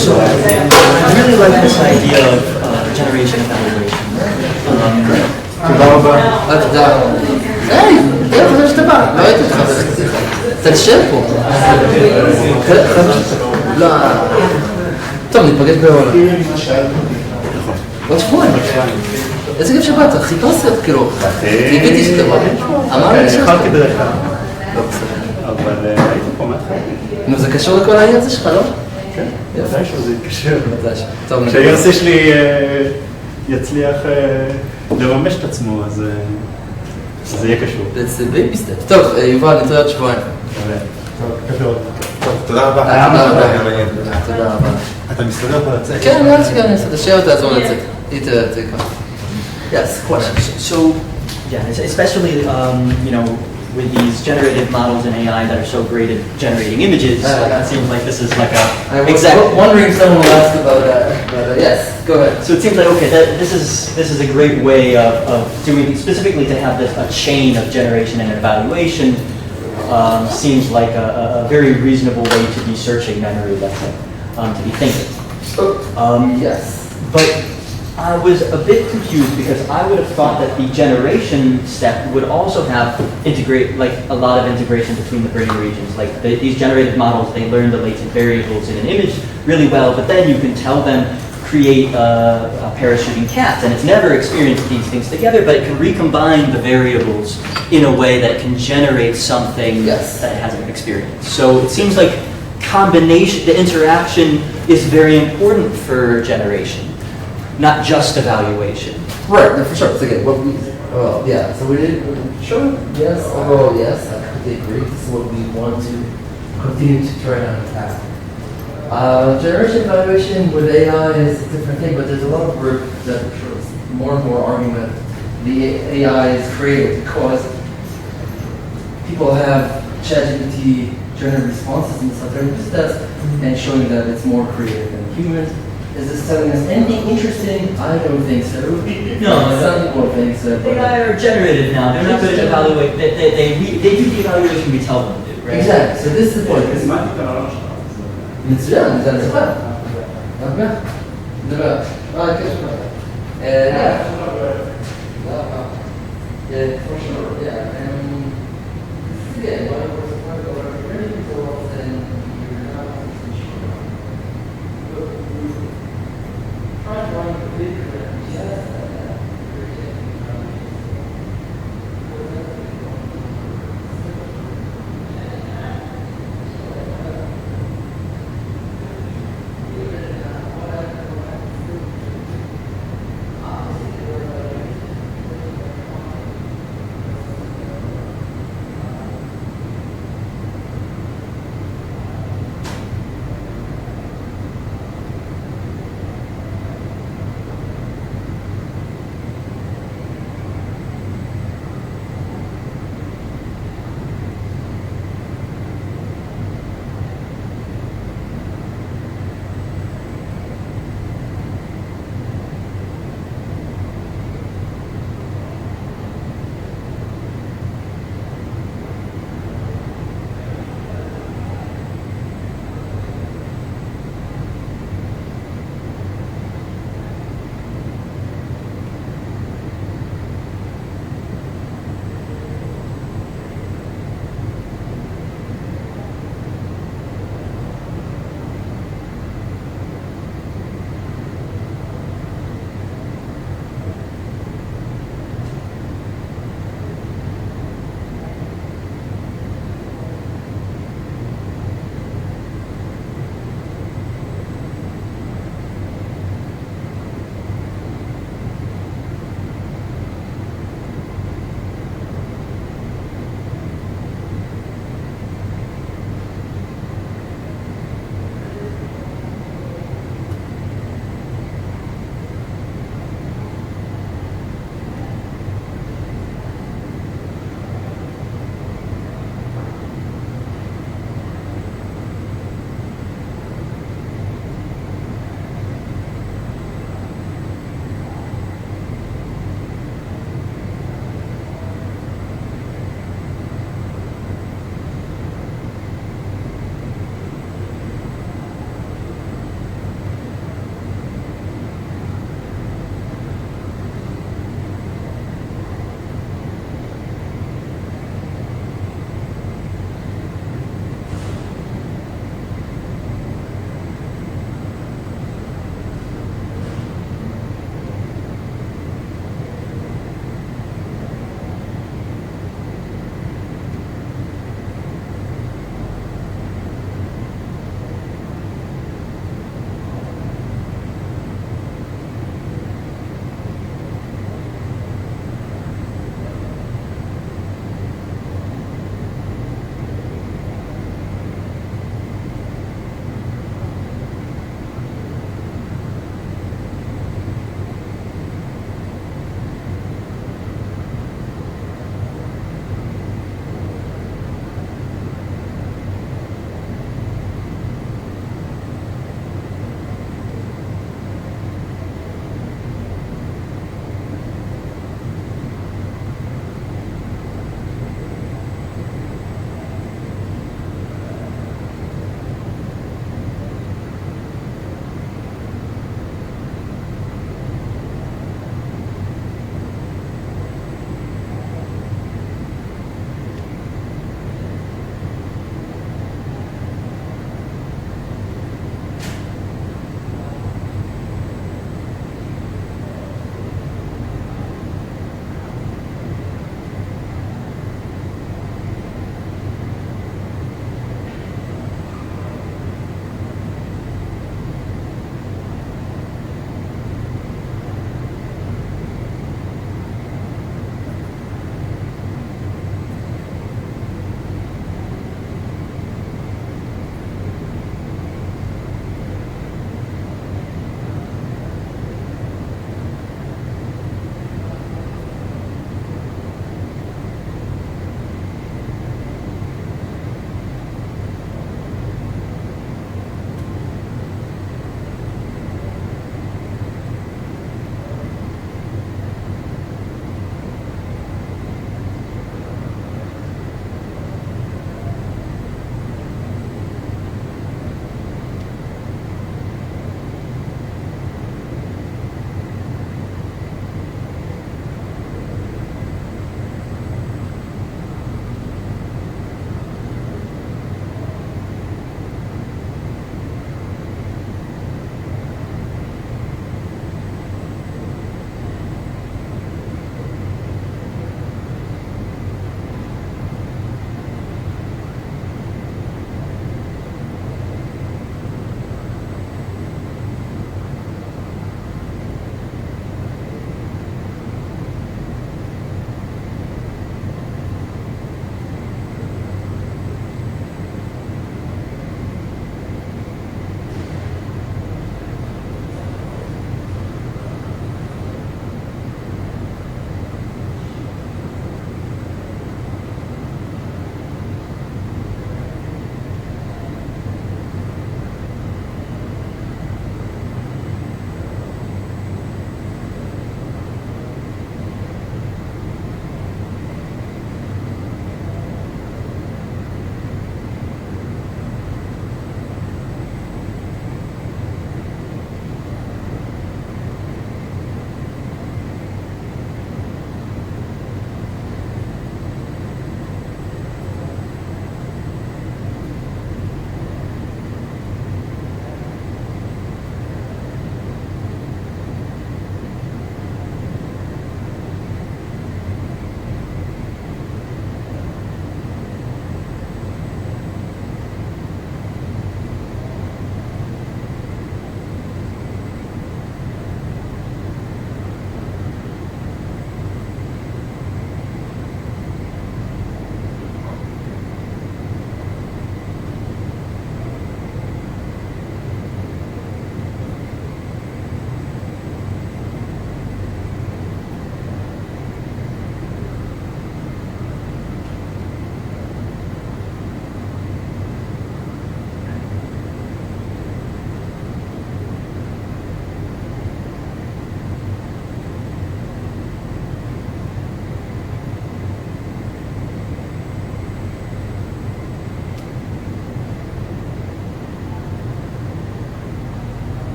So I really like this idea of generation evaluation. היי, איך זה שאתה בא? לא הייתי לך, תקשיב פה. לא, טוב, נתפגש בעולם. עוד שבועיים. איזה כיף שבאת, חיפשתי את כאילו. קיוויתי שאתה בא. אמרתי שאתה. יכולתי בדרך כלל. לא בסדר. אבל הייתי פה מהתחלה. נו, זה קשור לכל העניין הזה שלך, לא? כן, מתישהו זה יתקשר. טוב, כשהירסי שלי יצליח לממש את עצמו, אז זה יהיה קשור. זה בייבי סטפ. טוב, יובל, נתראה עוד שבועיים. תודה רבה. תודה רבה. אתה מסתדר פה לצאת? כן, נראה לי שגם אני אעשה, תשאיר אותה, תעזור לצאת. היא תקרא. Yes, question. So, yeah, especially with these generative models in AI that are so great at generating images, it seems like this is like a I was wondering if someone will ask about that, but yes, go ahead. So it seems like okay, this is a great way of doing specifically to have a chain of generation and evaluation. Seems like a very reasonable way to be searching memory, let's say, to be thinking. Yes. But I was a bit confused because I would have thought that the generation step would also have a lot of integration between the brain regions. Like these generated models, they learn the latent variables in an image really well, but then you can tell them create a parachuting cat, and it's never experienced these things together, but it can recombine the variables in a way that can generate something that it hasn't experienced. So it seems like the interaction is very important for generation. Not just evaluation. Right, no, for sure. So again, so we did, sure, yes, overall, yes, I completely agree. This is what we want to continue to try and attack. Generation evaluation with AI is a different thing, but there's a lot of work that shows more and more argument. The AI is created because people have ChatGPT generate responses in some test and showing that it's more creative than humans. Is this telling us anything interesting? I don't think so. No, some people think so. They are generated now. They're not good at evaluate. They do the evaluation we tell them to do, right? Exactly. So this is the point. מצוין, זה הנצחה. נדבר. Yeah, for sure. Yeah.